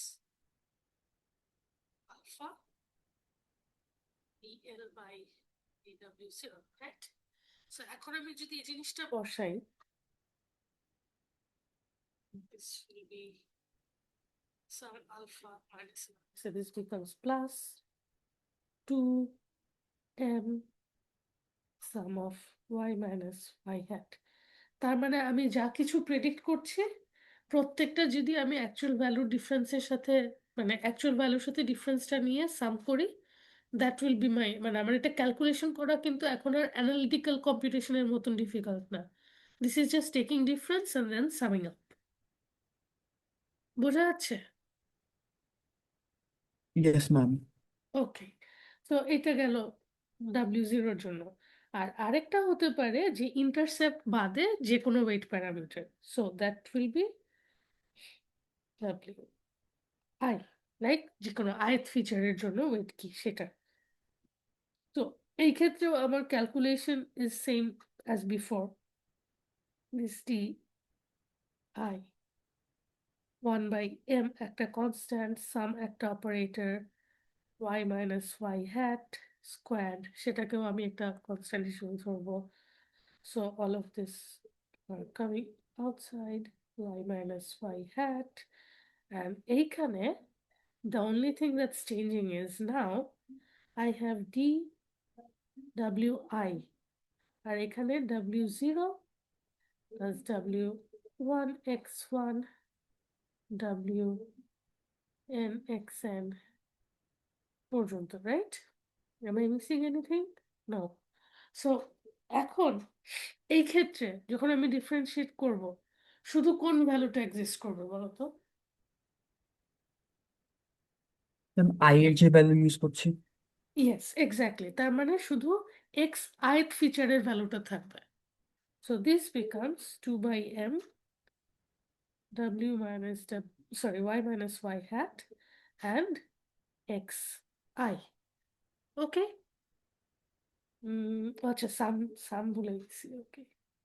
alpha dl by dw0, right? So এখন আমি যদি এই জিনিসটা বসাই, this will be some alpha minus, so this becomes plus 2m sum of y minus y hat। তার মানে আমি যা কিছু প্রেডিক্ট করছি প্রত্যেকটা যদি আমি অ্যাকচুয়াল ভ্যালুর ডিফারেন্সের সাথে মানে অ্যাকচুয়াল ভ্যালুর সাথে ডিফারেন্সটা নিয়ে সাম করি, দ্যাট উইল বি মাই, মানে আমার এটা ক্যালকুলেশন করা কিন্তু এখন আর অ্যানালিটিক্যাল কম্পিউটেশনের মতন ডিফিকাল্ট না, this is just taking difference and then summing up. বোঝা যাচ্ছে? Yes ma'am. ওকে, তো এটা গেল w0 এর জন্য। আর আরেকটা হতে পারে যে ইন্টারসেপ্ট বাদে যে কোনো weight parameter, so that will be w i, like যে কোনো আয়ত ফিচারের জন্য ওয়েট কি সেটা। তো এই ক্ষেত্রেও আমার calculation is same as before, this D I 1/m একটা কনস্ট্যান্ট, সাম একটা operator, y minus y hat squared সেটাকেও আমি একটা কনস্ট্যান্ট হিসেবে ধরবো। So all of this are coming outside, y minus y hat, and এইখানে the only thing that's changing is now I have d wi আর এখানে w0 plus w1 x1 wn xn পর্যন্ত, right? Am I missing anything? No. So এখন এই ক্ষেত্রে যখন আমি differentiate করব, শুধু কোন ভ্যালুটা এক্সিস্ট করবে বলো তো? ম্যাম আই এর যে ভ্যালু ইউজ করছি। ইয়েস, এক্স্যাক্টলি, তার মানে শুধু এক্স ith ফিচারের ভ্যালুটা থাকবে। So this becomes 2 by m w minus y minus y hat and xi. ওকে, আচ্ছা, সাম ভুলে গেছি। ওকে,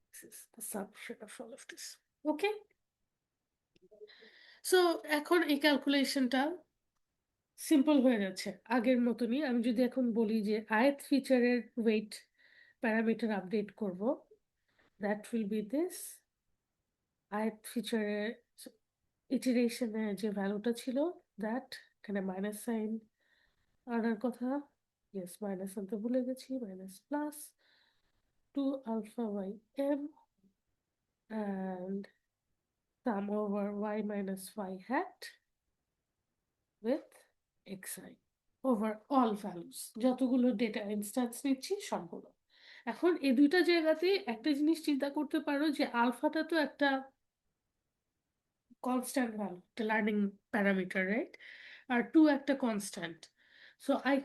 this is the summation of all of this. Okay, so এখন এই ক্যালকুলেশনটা সিম্পল হয়ে যাচ্ছে আগের মতনই। আমি যদি এখন বলি যে ith ফিচারের ওয়েট প্যারামিটার আপডেট করব, that will B this. ith ফিচারের ইটারেশনে যে ভ্যালুটা ছিল দ্যাট, এখানে মাইনাস সাইন আনার কথা, ইয়েস মাইনাস আনতে ভুলে গেছি, minus plus 2 alpha y m and sum over y minus y hat with xi over all values, যতগুলো ডেটা ইনস্ট্যান্স নিচ্ছি সবগুলো। এখন এই দুইটা জায়গাতে একটা জিনিস চিন্তা করতে পারো যে আলফাটা তো একটা কনস্ট্যান্ট ভ্যালু, একটা লার্নিং প্যারামিটার, রাইট? আর 2 একটা constant. So I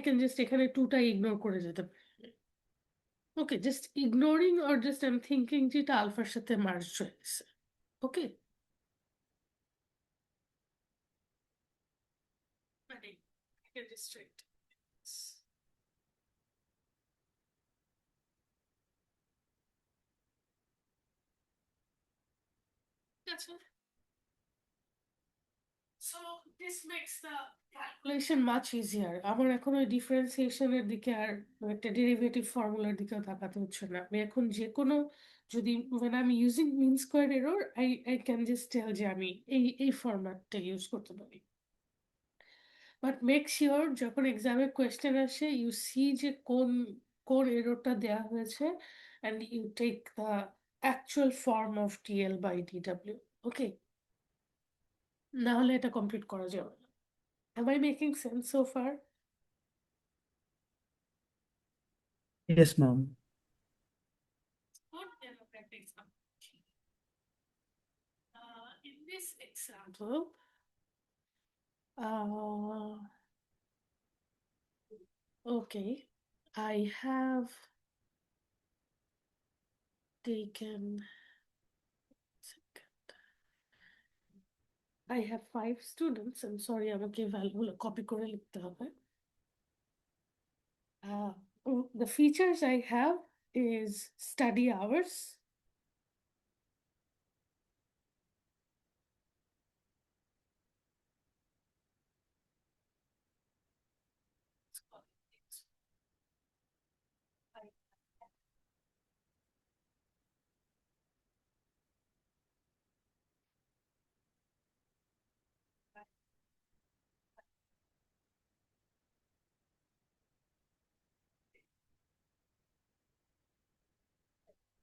can just এখানে 2টা ইগনোর করে যেতে পারি। ওকে, just ignoring or just I am thinking যে এটা আলফার সাথে মার্জ হয়ে গেছে। ওকে, মানে I can just write this. ঠিক আছে, so this makes the calculation much easier. আমার এখন ওই ডিফারেন্সিয়েশনের দিকে আর একটা ডেরিভেটিভ ফর্মুলার দিকেও তাকাতে হচ্ছে না। আমি এখন যে কোনো, যদি when I'm using mean squared error, I can just tell যে আমি এই ফরম্যাটটা ইউজ করতে পারি। বাট মেক শিওর যখন এক্সামে কোয়েশ্চেন আসে ইউ সি যে কোন কোন এররটা দেওয়া হয়েছে and you take the actual form of TL by DW. Okay, না হলে এটা কমপ্লিট করা যাবে না। Am I making sense so far? Yes ma'am. Good, then look at the example. In this example, okay, I have taken, I have 5 students. I'm sorry, আমাকে ভ্যালুগুলো copy করে লিখতে হবে। The features I have is study hours,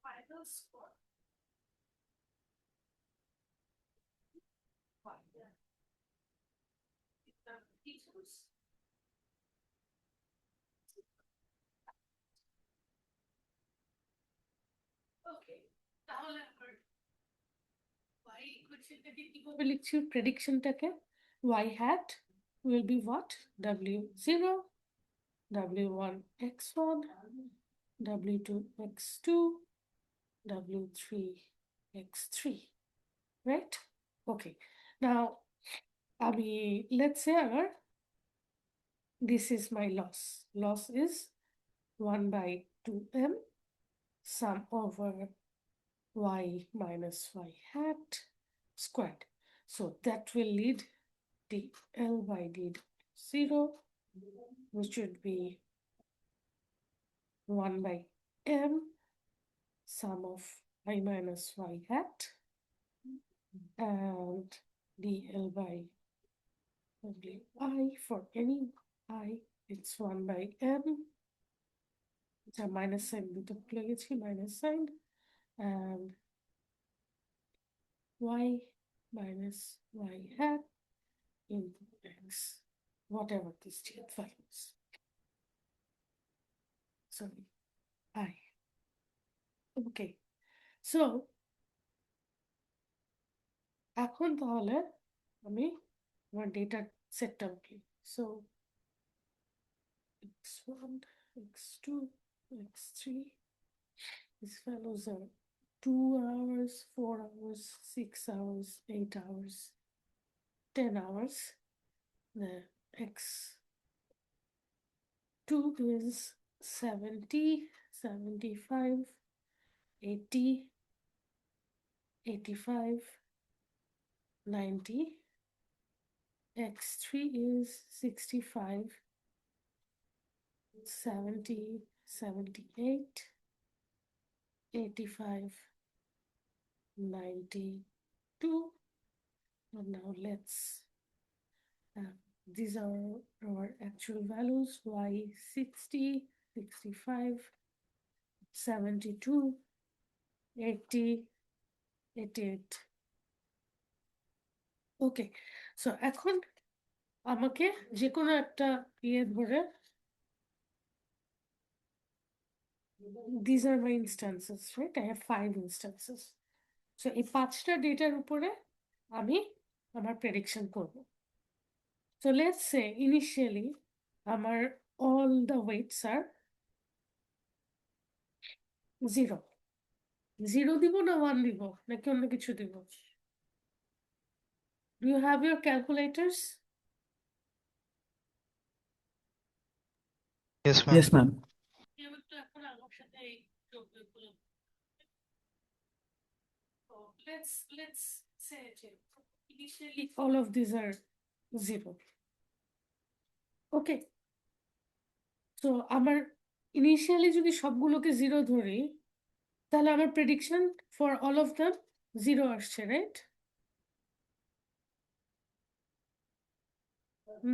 final score. The features. Okay, তাহলে আমার y ইকুয়েশনটাকে কিভাবে লিখছি, প্রেডিকশনটাকে? y hat will be what? w0, w1 x1, w2 x2, w3 x3, right? Okay, now আমি let's say আমার this is my loss is 1 by 2m sum over y minus y hat squared. So that will lead dl by d0, which would be 1 by m sum of y minus y hat and dl by wi for any I x1 by m, আচ্ছা minus sine দিতে ভুলে গেছি, minus sine, and y minus y hat into x, whatever this dth values. Sorry, I. Okay, so এখন তাহলে আমি আমার data সেটটা বলি। So x1, x2, x3, these values are 2 hours, 4 hours, 6 hours, 8 hours, 10 hours. The x2 is 70, 75, 80, 85, 90. x3 is 65, 70, 78, 85, 92. And now let's these are our actual values: y 60, 65, 72, 80, 88. Okay, so এখন আমাকে যে কোনো একটা ইয়ে ধরে, these are my instances, right? I have 5 instances. So এই 5টা ডেটার উপরে আমি আমার প্রেডিকশন করব। So let's say initially আমার all the weights are 0. 0 দিব না 1 দিব নাকি অন্য কিছু দিব? Do you have your calculators? Yes, ma'am. Yes, ma'am. কেউ একটু এখন আমার সাথে এই যোগবিয়োগগুলো। So let's say যে initially all of these are 0. Okay. So আমার initially যদি সবগুলোকে 0 ধরি তাহলে আমার prediction for all of them 0 আসছে, right?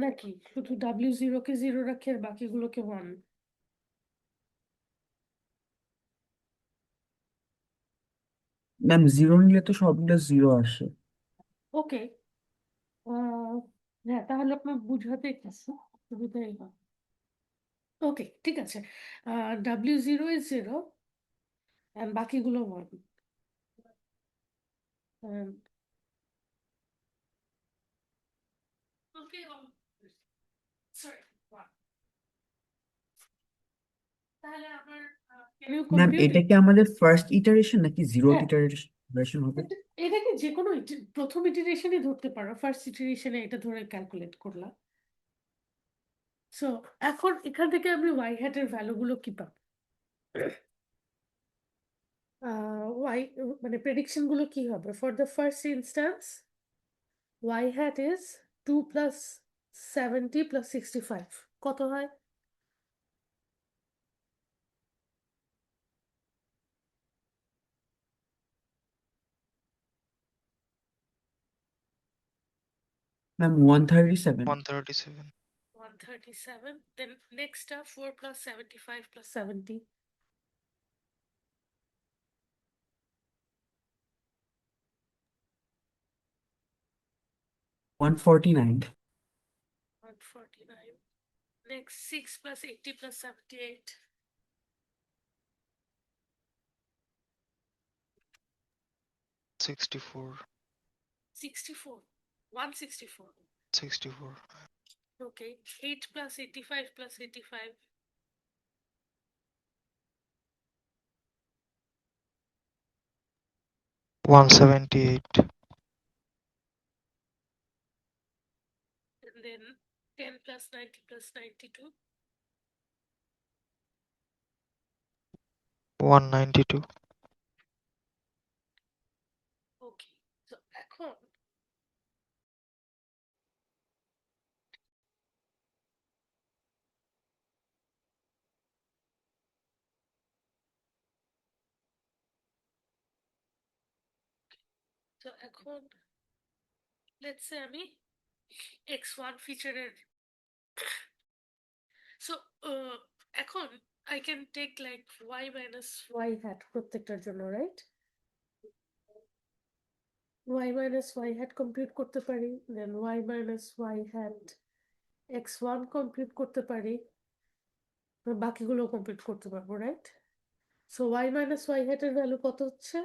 নাকি শুধু W0 কে 0 রাখি আর বাকিগুলোকে 1? ম্যাম জিরো নিলে তো সবগুলো জিরো আসে। ওকে, হ্যাঁ তাহলে আপনার বুঝাতে একটু সুবিধাই হয়। ওকে, ঠিক আছে, W0 is 0 and বাকিগুলো 1. And okay, sorry, 1. তাহলে আমার can you ম্যাম compute এটা it? কি আমাদের ফার্স্ট ইটারেশন নাকি জিরোথ হ্যাঁ, ইটারেশন হবে? এটাকে যে কোনো প্রথম ইটারেশনই ধরতে পারো, ফার্স্ট ইটারেশনে এটা ধরে ক্যালকুলেট করলাম। সো এখন এখান থেকে আমি ওয়াই হ্যাটের ভ্যালুগুলো কি পাবো? ওয়াই মানে প্রেডিকশন গুলো কি হবে? For the first instance Y hat is 2 plus 70 plus 65 কত হয়? Ma'am 137। 137. 137. Then next 4 plus 75 plus 70. 149। 149. Next 6 plus 80 plus 78. 64. 64. 164. 64. Okay. 8 plus 85 plus 85. 178. And then 10 plus 90 plus 92. 192. Okay. So এখন let's say আমি x1 ফিচারের সো এখন I can take like y minus y hat প্রত্যেকটার জন্য, right? y minus y hat complete করতে পারি, দেন y minus y hat x1 complete করতে পারি, বাকিগুলো কমপ্লিট করতে পারবো, right? So y minus y hat এর ভ্যালু কত হচ্ছে?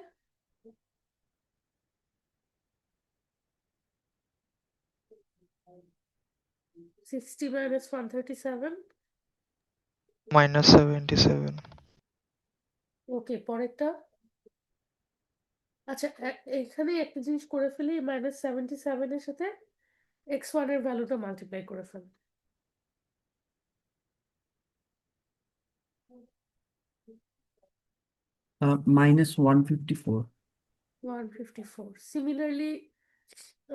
Sixty minus 137। -77 ওকে, পরেরটা। আচ্ছা, এখানে একটা জিনিস করে ফেলি, -77 এর সাথে x1 এর ভ্যালুটা মাল্টিপ্লাই করে ফেলি। -154. 154। সিমিলারলি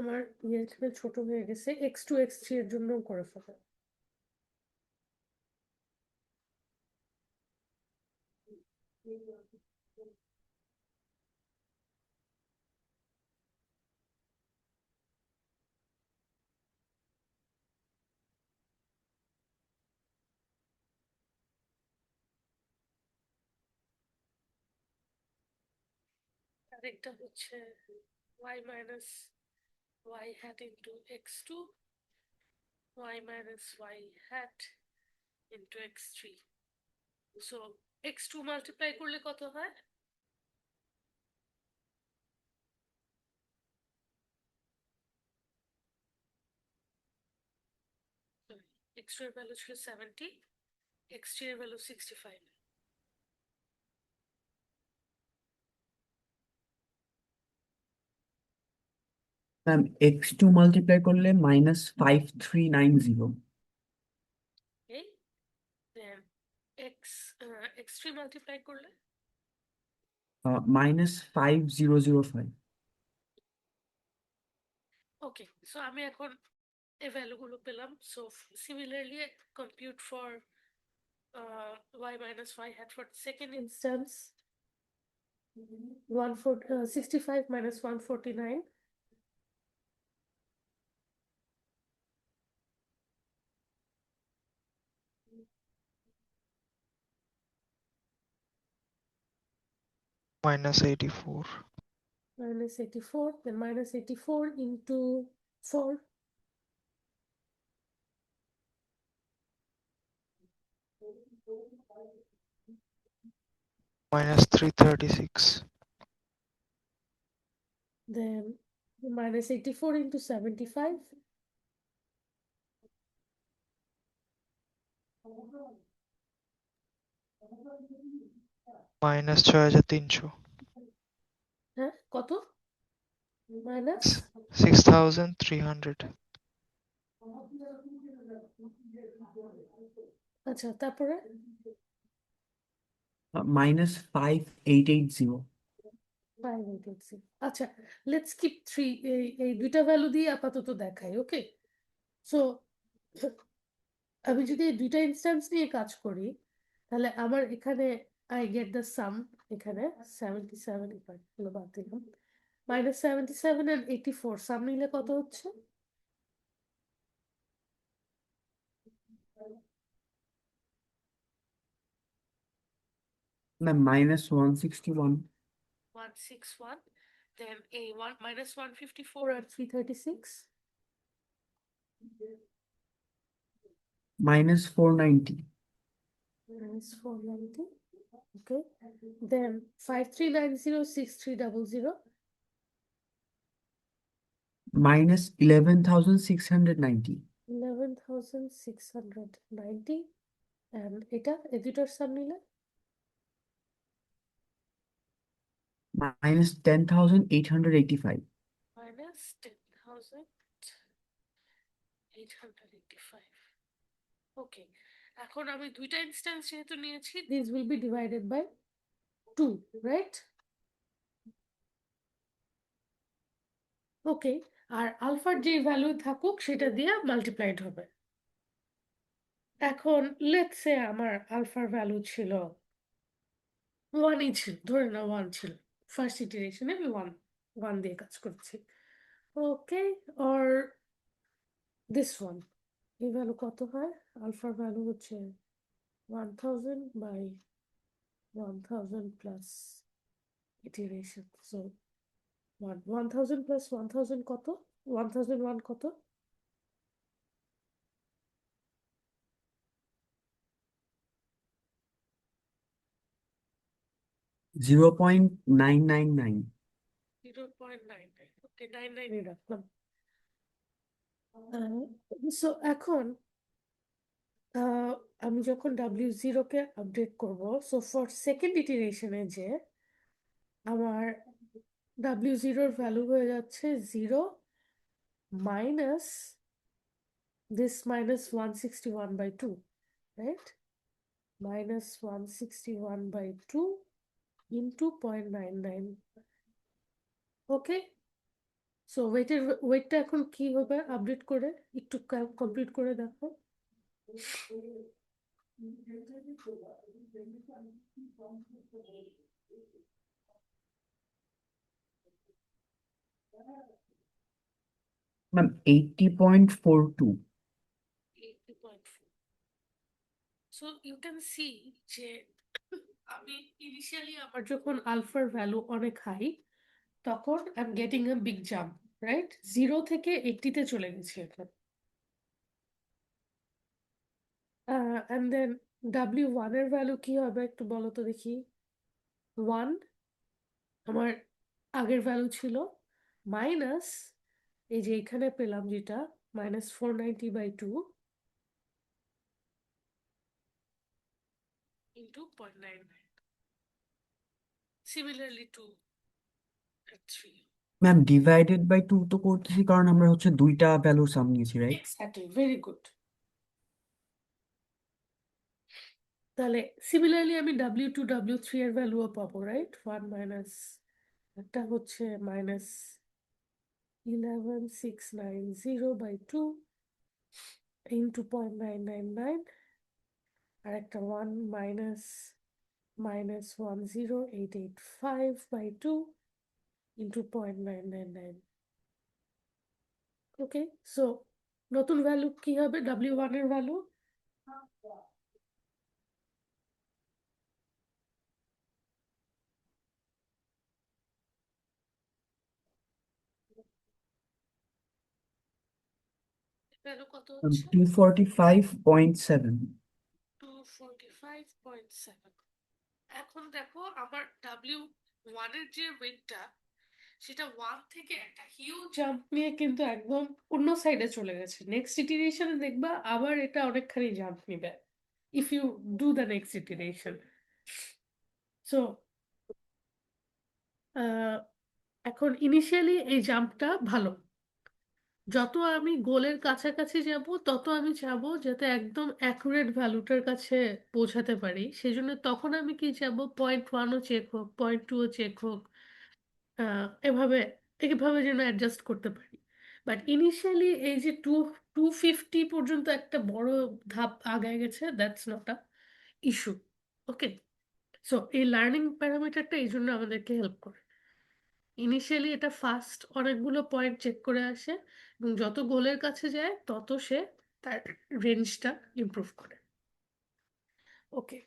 আমার এখানে ছোট হয়ে গেছে, x2 x3 এর জন্য করে ফেলে। আরেকটা হচ্ছে y minus y hat into x2, y minus y hat into x3। So x2 multiply করলে কত হয়? x2 এর ভ্যালু ছিল 70, x3 এর ভ্যালু 65। ম্যাম x2 মাল্টিপ্লাই করলে -5390। Okay, then x3 মাল্টিপ্লাই করলে -5005। ওকে। সো আমি এখন এই ভ্যালুগুলো পেলাম। So similarly compute for y minus y hat for second instance, 65 minus 149, -84 -84, then -84 into 4, -336 then -84 into 75, -6300 হ্যাঁ কত? মাইনাস 6300 আচ্ছা, তারপরে -5880। 586। আচ্ছা, লেটস কিপ 3, এই দুইটা ভ্যালু দিয়ে আপাতত দেখাই। ওকে, সো আমি যদি এই দুইটা ইনস্ট্যান্স নিয়ে কাজ করি, তাহলে আমার এখানে আই গেট দ্য সাম, এখানে 77 গুলো বাদ দিলাম, -77 and 84 সাম নিলে কত হচ্ছে? Ma'am -161। 161, then a one -154 and 336, -490। -490, okay, then 5390 6300, -11,690। 11,690, and এটা এই দুটার সাম নিলে -10,885। -10,885। ওকে, এখন আমি দুইটা ইনস্ট্যান্স যেহেতু নিয়েছি, this will be divided by 2, right? Okay, আর আলফার যে ভ্যালু থাকুক সেটা দিয়ে মাল্টিপ্লাইড হবে। এখন লেটস সে আমার আলফার ভ্যালু ছিল 1ই ছিল, ধরে নাও 1 ছিল, ফার্স্ট ইটারেশনে আমি 1 দিয়ে কাজ করছি। ওকে, অর দিস ওয়ান, এই ভ্যালু কত হয়? আলফার ভ্যালু হচ্ছে 1000 by 1000 plus iteration. So 1000 plus 1000 কত? 1001 কত? 0.999। 0.99। ওকে, 99 রাখলাম। সো এখন আহ, আমি যখন W0 কে আপডেট করব, সো ফর সেকেন্ড ইটারেশনে যে আমার W0 এর ভ্যালু হয়ে যাচ্ছে 0 minus this minus 161 by 2, right? Minus 161 by 2 into 0.99. Okay, so ওয়েটটা এখন কি হবে আপডেট করে? একটু কমপ্লিট করে দেখো। Ma'am 80.42। 80.4। So you can see যে আমি ইনিশিয়ালি আমার যখন আলফার ভ্যালু অনেক হাই, তখন I am getting a big jump, right? 0 থেকে 80-তে চলে গেছি এখন। অ্যান্ড দেন W1 এর ভ্যালু কি হবে একটু বলো তো দেখি। 1 আমার আগের ভ্যালু ছিল, মাইনাস এই যে এখানে পেলাম যেটা minus 490/2 into 0.99, similarly to 3। Ma'am divided by 2 তো করতেছি কারণ আমরা হচ্ছে দুইটা ভ্যালুর সাম নিয়েছি, রাইট? Exactly, very good. তাহলে সিমিলারলি আমি W2 W3 এর ভ্যালুও পাবো, রাইট? 1 মাইনাস, একটা হচ্ছে মাইনাস 11690/2 ইন্টু 0.999, আর একটা 1 মাইনাস minus 10885/2 into 0.999. ওকে, সো নতুন ভ্যালু কি হবে W1 এর ভ্যালু? ভ্যালু কত হচ্ছে? 245.7। 245.7। এখন দেখো আমার W1 এর যে ওয়েটটা, সেটা 1 থেকে একটা হিউজ জাম্প নিয়ে কিন্তু একদম অন্য সাইডে চলে গেছে। নেক্সট ইটারেশনে দেখবা আবার এটা অনেকখানি জাম্প নিবে if you do the next iteration. So এখন ইনিশিয়ালি এই জাম্পটা ভালো। যত আমি গোলের কাছাকাছি যাব, তত আমি চাবো যাতে একদম অ্যাকুরেট ভ্যালুটার কাছে পৌঁছাতে পারি। সেজন্য তখন আমি কি চাবো, 0.1ও চেক হোক, 0.2ও চেক হোক, এভাবে এইভাবে যেন অ্যাডজাস্ট করতে পারি। বাট ইনিশিয়ালি এই যে 250 পর্যন্ত একটা বড় ধাপ আগায় গেছে, that's not a issue. Okay, so এই লার্নিং প্যারামিটারটা এই জন্য আমাদেরকে হেল্প করে। ইনিশিয়ালি এটা ফার্স্ট অনেকগুলো পয়েন্ট চেক করে আসে, এবং যত গোলের কাছে যায় তত সে তার রেঞ্জটা ইমপ্রুভ করে। ওকে,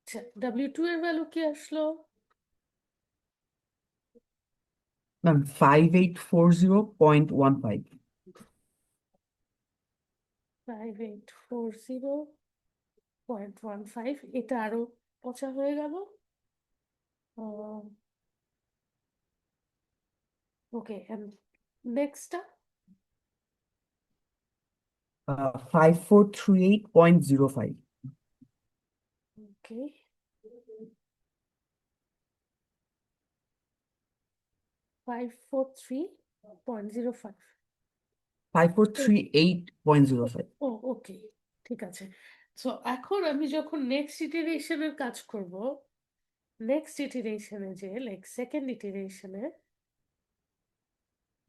আচ্ছা, W2 এর ভ্যালু কি আসলো? ম্যাম 5840.15। 5840.15। এটা আরো পচা হয়ে গেল। ওকে, নেক্সটটা? 5438.05। ওকে, 543.05। 5438.05। ও ওকে, ঠিক আছে। সো এখন আমি যখন নেক্সট ইটারেশনের কাজ করব, নেক্সট ইটারেশনে যে লাইক সেকেন্ড ইটারেশনে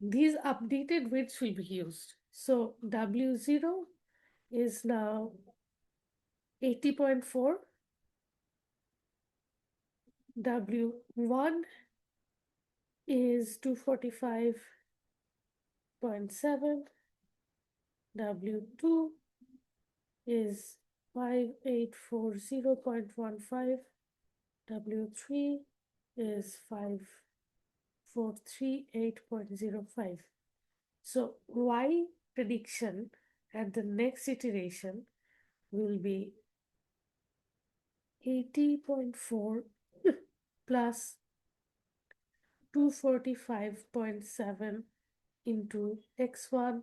these updated weights will be used. So W0 is now 80.4, W1 is 245.7, 0.7, W2 is 5840.15, W3 is 5438.05. So Y prediction at the next iteration will be 80.4 plus 245.7 into x1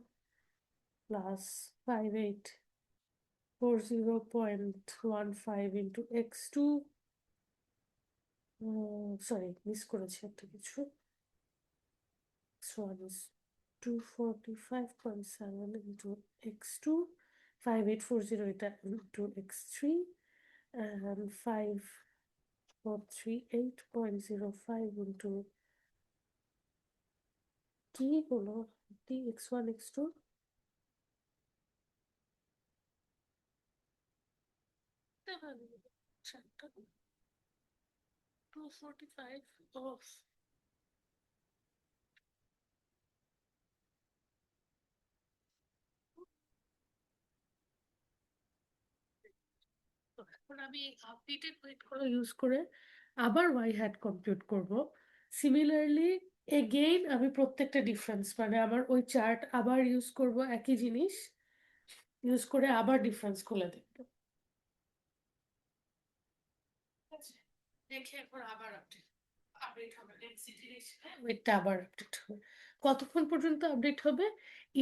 plus 5840.15 into x2. Sorry, miss করেছি একটা কিছু. x1 is 245.7 into x2, 5840 এটা into x3, and 5438.05 into কি হলো x1 x2 245 of এখন আমি updated wait গুলো use করে আবার y হ্যাট কম্পিউট করব। সিমিলারলি এগেইন আমি প্রত্যেকটা ডিফারেন্স মানে আমার ওই চার্ট আবার ইউজ করব, একই জিনিস ইউজ করে আবার ডিফারেন্স খুলে দেখব। ঠিক আছে, দেখে এখন আবার আপডেট হবে, নেক্সট ইটারেশনে ওয়েটটা আবার আপডেট হবে। কতক্ষণ পর্যন্ত আপডেট হবে?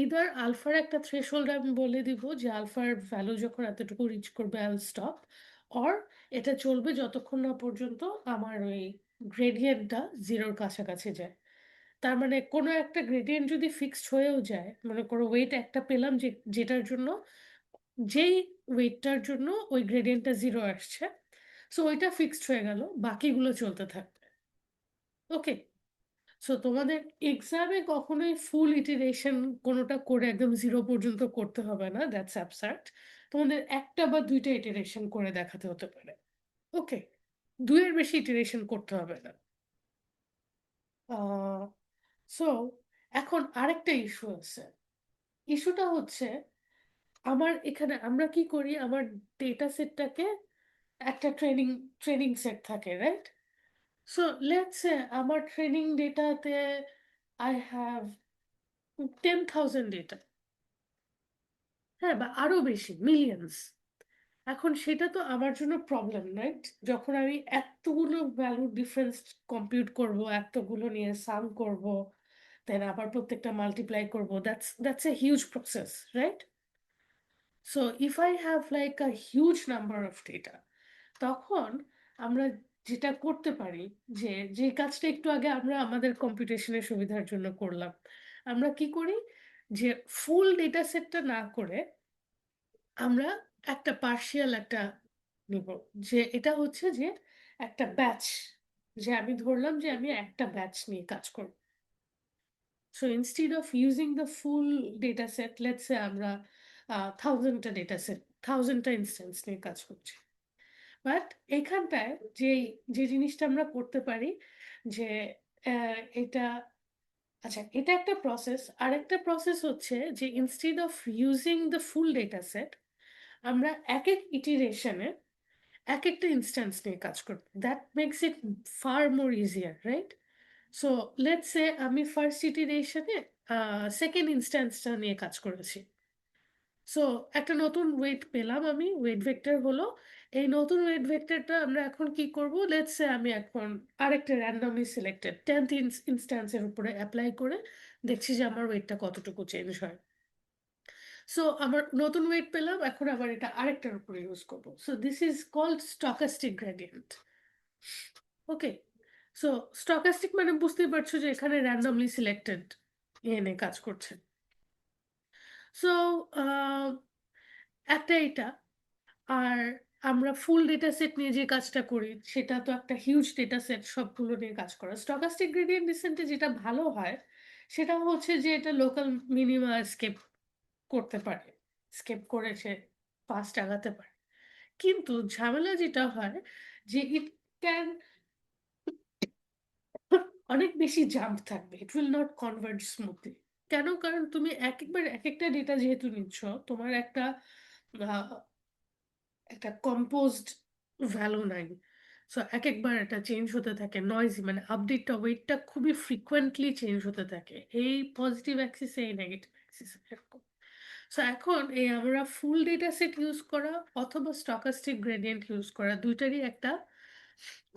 ইদার আলফার একটা থ্রেশহোল্ড আমি বলে দিব যে আলফার ভ্যালু যখন এতটুকু রিচ করবে আই উইল স্টপ, অর এটা চলবে যতক্ষণ না পর্যন্ত আমার ওই গ্রেডিয়েন্টটা জিরোর কাছাকাছি যায়। তার মানে কোনো একটা গ্রেডিয়েন্ট যদি ফিক্সড হয়েও যায়, মনে করো ওয়েট একটা পেলাম যে যেটার জন্য যেই ওয়েটটার জন্য ওই গ্রেডিয়েন্টটা জিরো আসছে, সো ওইটা ফিক্সড হয়ে গেল, বাকিগুলো চলতে থাকবে। ওকে, সো তোমাদের এক্সামে কখনোই ফুল ইটিরেশন কোনোটা করে একদম জিরো পর্যন্ত করতে হবে না, দ্যাটস অ্যাবসার্ড। তোমাদের একটা বা দুইটা ইটিরেশন করে দেখাতে হতে পারে। ওকে, দুইয়ের বেশি ইটিরেশন করতে হবে না। সো এখন আরেকটা ইস্যু আছে। ইস্যুটা হচ্ছে আমার এখানে আমরা কি করি, আমার ডেটা সেটটাকে একটা ট্রেনিং সেট থাকে, রাইট? সো লেটস সে আমার ট্রেনিং ডেটাতে আই হ্যাভ 10,000 ডেটা, হ্যাঁ, বা আরো বেশি মিলিয়ন্স। এখন সেটা তো আমার জন্য প্রবলেম, রাইট? যখন আমি এতগুলো ভ্যালু ডিফারেন্স কম্পিউট করব, এতগুলো নিয়ে সাম করব, দেন আবার প্রত্যেকটা মাল্টিপ্লাই করব, that's a huge process, right? So if I have like a huge number of data, তখন আমরা যেটা করতে পারি, যে কাজটা একটু আগে আমরা আমাদের কম্পিউটেশনের সুবিধার জন্য করলাম, আমরা কি করি যে ফুল ডেটা সেটটা না করে আমরা একটা পার্শিয়াল একটা নিব, যে এটা হচ্ছে যে একটা ব্যাচ, যে আমি ধরলাম যে আমি একটা ব্যাচ নিয়ে কাজ করব। So instead of using the full data set, let's say আমরা 1000টা ডেটা সেট, 1000টা ইনস্ট্যান্স নিয়ে কাজ করছি। বাট এখানটায় যে জিনিসটা আমরা করতে পারি যে এটা, আচ্ছা এটা একটা প্রসেস। আর একটা প্রসেস হচ্ছে যে instead of using the full data set, আমরা এক এক ইটিরেশনে এক একটা ইনস্ট্যান্স নিয়ে কাজ করব। That makes it far more easier, right? So let's say আমি ফার্স্ট ইটিরেশনে সেকেন্ড ইনস্ট্যান্সটা নিয়ে কাজ করেছি। সো একটা নতুন ওয়েট পেলাম, আমি ওয়েট ভেক্টর হলো। এই নতুন ওয়েট ভেক্টরটা আমরা এখন কি করব, লেটস সে আমি এখন আরেকটা র্যান্ডমলি সিলেক্টেড 10th ইনস্ট্যান্সের উপরে অ্যাপ্লাই করে দেখছি যে আমার ওয়েটটা কতটুকু চেঞ্জ হয়। সো আমার নতুন ওয়েট পেলাম, এখন আবার এটা আরেকটার উপরে ইউজ করব। So this is called stochastic gradient. Okay, so stochastic মানে বুঝতেই পারছো যে এখানে র্যান্ডমলি সিলেক্টেড এনে কাজ করছে। সো একটা এটা, আর আমরা ফুল ডেটা সেট নিয়ে যে কাজটা করি সেটা তো একটা হিউজ ডেটা সেট, সবগুলো নিয়ে কাজ করা। স্টকাস্টিক গ্রেডিয়েন্ট ডিসেন্টে যেটা ভালো হয় সেটা হচ্ছে যে এটা লোকাল মিনিমা স্কেপ করতে পারে, স্কেপ করে সে ফাস্ট আগাতে পারে। কিন্তু ঝামেলা যেটা হয় যে ইট ক্যান অনেক বেশি জাম্প থাকবে, it will not convert smoothly. কেন? কারণ তুমি একেকবার একেকটা ডেটা যেহেতু নিচ্ছ, তোমার আহ, একটা কম্পোজড ভ্যালু নাই। সো একেকবার এটা চেঞ্জ হতে থাকে, নয়েজি, মানে আপডেটটা ওয়েটটা খুবই ফ্রিকোয়েন্টলি চেঞ্জ হতে থাকে, এই পজিটিভ অ্যাক্সিসে এই নেগেটিভ অ্যাক্সিসে এরকম। সো এখন এই আমরা ফুল ডেটা সেট ইউজ করা অথবা স্টকাস্টিক গ্রেডিয়েন্ট ইউজ করা, দুইটারই একটা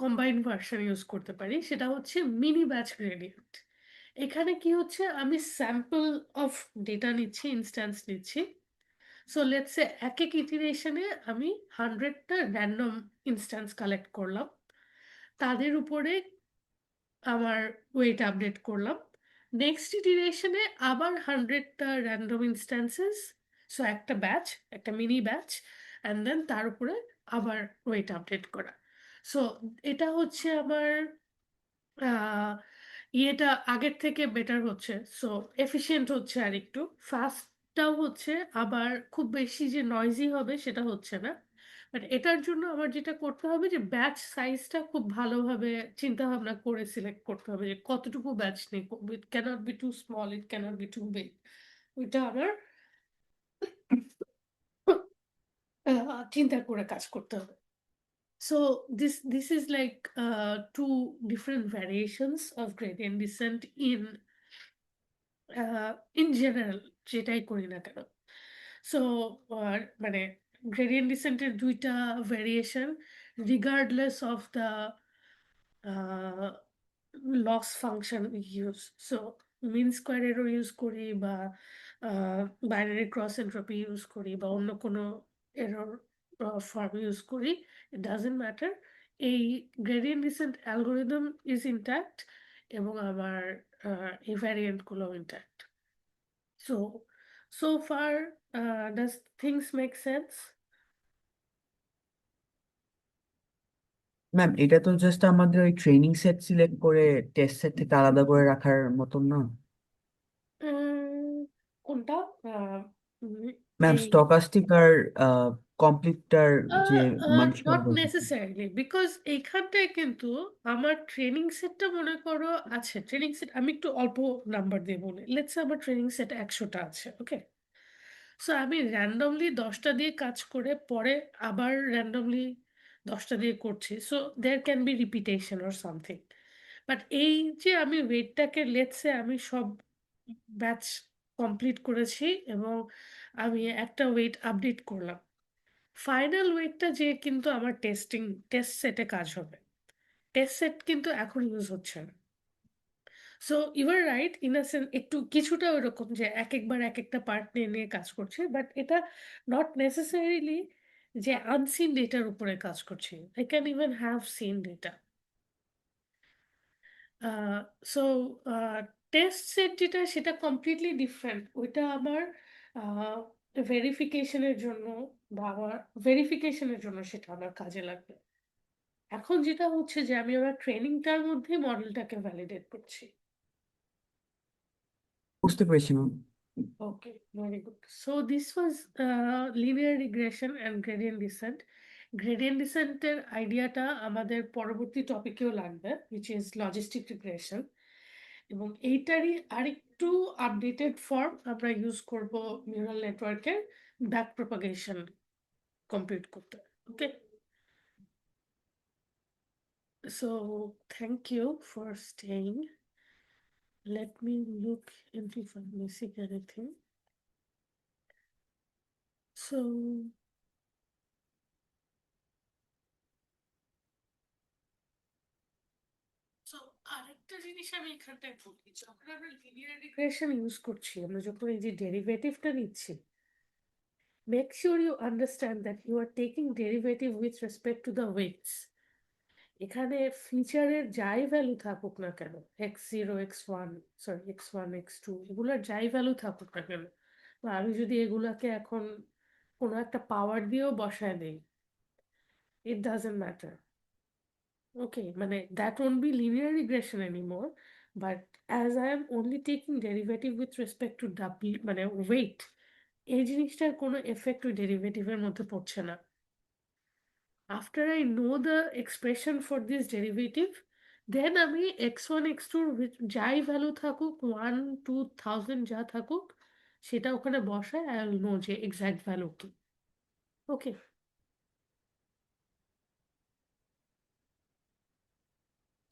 কম্বাইন্ড ভার্সন ইউজ করতে পারি, সেটা হচ্ছে মিনি ব্যাচ গ্রেডিয়েন্ট। এখানে কি হচ্ছে, আমি স্যাম্পল অফ ডেটা নিচ্ছি, ইনস্ট্যান্স নিচ্ছি। সো লেটস সে এক এক ইটিরেশনে আমি 100টা র্যান্ডম ইনস্ট্যান্স কালেক্ট করলাম, তাদের উপরে আমার ওয়েট আপডেট করলাম। নেক্সট ইটিরেশনে আবার 100টা র্যান্ডম ইনস্ট্যান্সেস, সো একটা ব্যাচ, একটা মিনি ব্যাচ, অ্যান্ড দেন তার উপরে আবার ওয়েট আপডেট করা। সো এটা হচ্ছে আমার আহ, ইয়েটা আগের থেকে বেটার হচ্ছে, সো এফিশিয়েন্ট হচ্ছে, আর একটু ফাস্টটাও হচ্ছে, আবার খুব বেশি যে নয়েজি হবে সেটা হচ্ছে না। বাট এটার জন্য আমার যেটা করতে হবে যে ব্যাচ সাইজটা খুব ভালোভাবে চিন্তা ভাবনা করে সিলেক্ট করতে হবে, যে কতটুকু ব্যাচ নেই, ইট ক্যানট বি টু স্মল, ইট ক্যানট বি টু বিগ। ওইটা আমার চিন্তা করে কাজ করতে হবে। So this is like two different variations of gradient descent in general, যেটাই করি না কেন। সো মানে gradient descent এর দুইটা variation, regardless of the loss function use. So mean square এরও ইউজ করি, বা বাইনারি ক্রস এন্ট্রপি ইউজ করি, বা অন্য কোনো এরর ফর্ম ইউজ করি, ইট ডাজেন্ট ম্যাটার। এই gradient descent algorithm is intact, এবং আমার এই ভ্যারিয়েন্টগুলো intact. So so far does things make sense? Ma'am এটা তো জাস্ট আমাদের ওই ট্রেনিং সেট সিলেক্ট করে টেস্ট সেট থেকে আলাদা করে রাখার মতন না? কোনটা? আহ, উম, ম্যাম এই স্টকাস্টিক আর কমপ্লিটটার যে মানুষ নট নেসেসারিলি, বিকজ এইখানটায় কিন্তু আমার ট্রেনিং সেটটা মনে করো আছে, ট্রেনিং সেট আমি একটু অল্প নাম্বার দিয়ে বলি, লেটস আমার ট্রেনিং সেট 100টা আছে, ওকে। সো আমি র্যান্ডমলি 10টা দিয়ে কাজ করে পরে আবার র্যান্ডমলি 10টা দিয়ে করছি, so there can be repetition or something. But এই যে আমি ওয়েটটাকে লেটসে আমি সব ব্যাচ কমপ্লিট করেছি, এবং আমি একটা ওয়েট আপডেট করলাম, ফাইনাল ওয়েটটা যে কিন্তু আমার টেস্ট সেটে কাজ হবে, টেস্ট সেট কিন্তু এখন ইউজ হচ্ছে না। So you are right in a sense, একটু কিছুটা ওইরকম যে এক একবার এক একটা পার্ট নিয়ে নিয়ে কাজ করছে, বাট এটা নট নেসেসারিলি যে আনসিন ডেটার উপরে কাজ করছে, I can even have seen data. So test set যেটা সেটা কমপ্লিটলি ডিফারেন্ট, ওইটা আমার ভেরিফিকেশনের জন্য, বা আমার ভেরিফিকেশনের জন্য সেটা আমার কাজে লাগবে। এখন যেটা হচ্ছে যে আমি আমার ট্রেনিংটার মধ্যে মডেলটাকে ভ্যালিডেট করছি। বুঝতে পেরেছি ma'am. Okay, very good. So this was linear regression and gradient descent. Gradient ডিসেন্টের আইডিয়াটা আমাদের পরবর্তী টপিকেও লাগবে, উইচ ইজ লজিস্টিক রিগ্রেশন, এবং এইটারই আরেকটু আপডেটেড ফর্ম আমরা ইউজ করব নিউরাল নেটওয়ার্কের ব্যাক প্রপাগেশন কম্পিউট করতে। Okay, so thank you for staying. Let me look into if I'm missing anything. So, so আরেকটা জিনিস আমি এখানটায় বলি, যখন আমরা লিনিয়ার রিগ্রেশন ইউজ করছি, আমরা যখন এই যে ডেরিভেটিভটা নিচ্ছি, make sure you understand that you are taking derivative with respect to the weights. এখানে ফিচারের যাই ভ্যালু থাকুক না কেন, x0 x1, sorry x1 x2, এগুলোর যাই ভ্যালু থাকুক না কেন, বা আমি যদি এগুলাকে এখন কোনো একটা পাওয়ার দিয়েও বসায় দেই, it doesn't matter. Okay, মানে that won't be linear regression anymore, but as I am only taking derivative with respect to w, মানে weight, এই জিনিসটার কোনো এফেক্ট ওই ডেরিভেটিভের মধ্যে পড়ছে না। After I know the expression for this derivative, দেন আমি x1 x2 যাই ভ্যালু থাকুক 1 2 1000 যা থাকুক সেটা ওখানে বসায় আই উইল নো যে এক্সাক্ট ভ্যালু কি। Okay,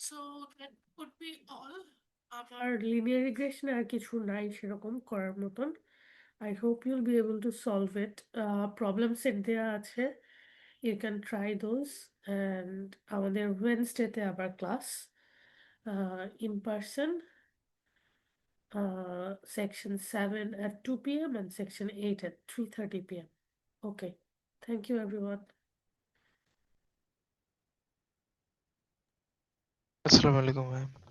so that would be all. আমার লিনিয়ার রিগ্রেশন আর কিছু নাই সেরকম করার মতন। I hope you'll be able to solve it. Problem set দেওয়া আছে, you can try those. And আমাদের ওয়েনসডেতে আবার class in person, section 7 at 2 p.m. and section 8 at 3:30 p.m. Okay, thank you everyone. আসসালামু আলাইকুম ম্যাম।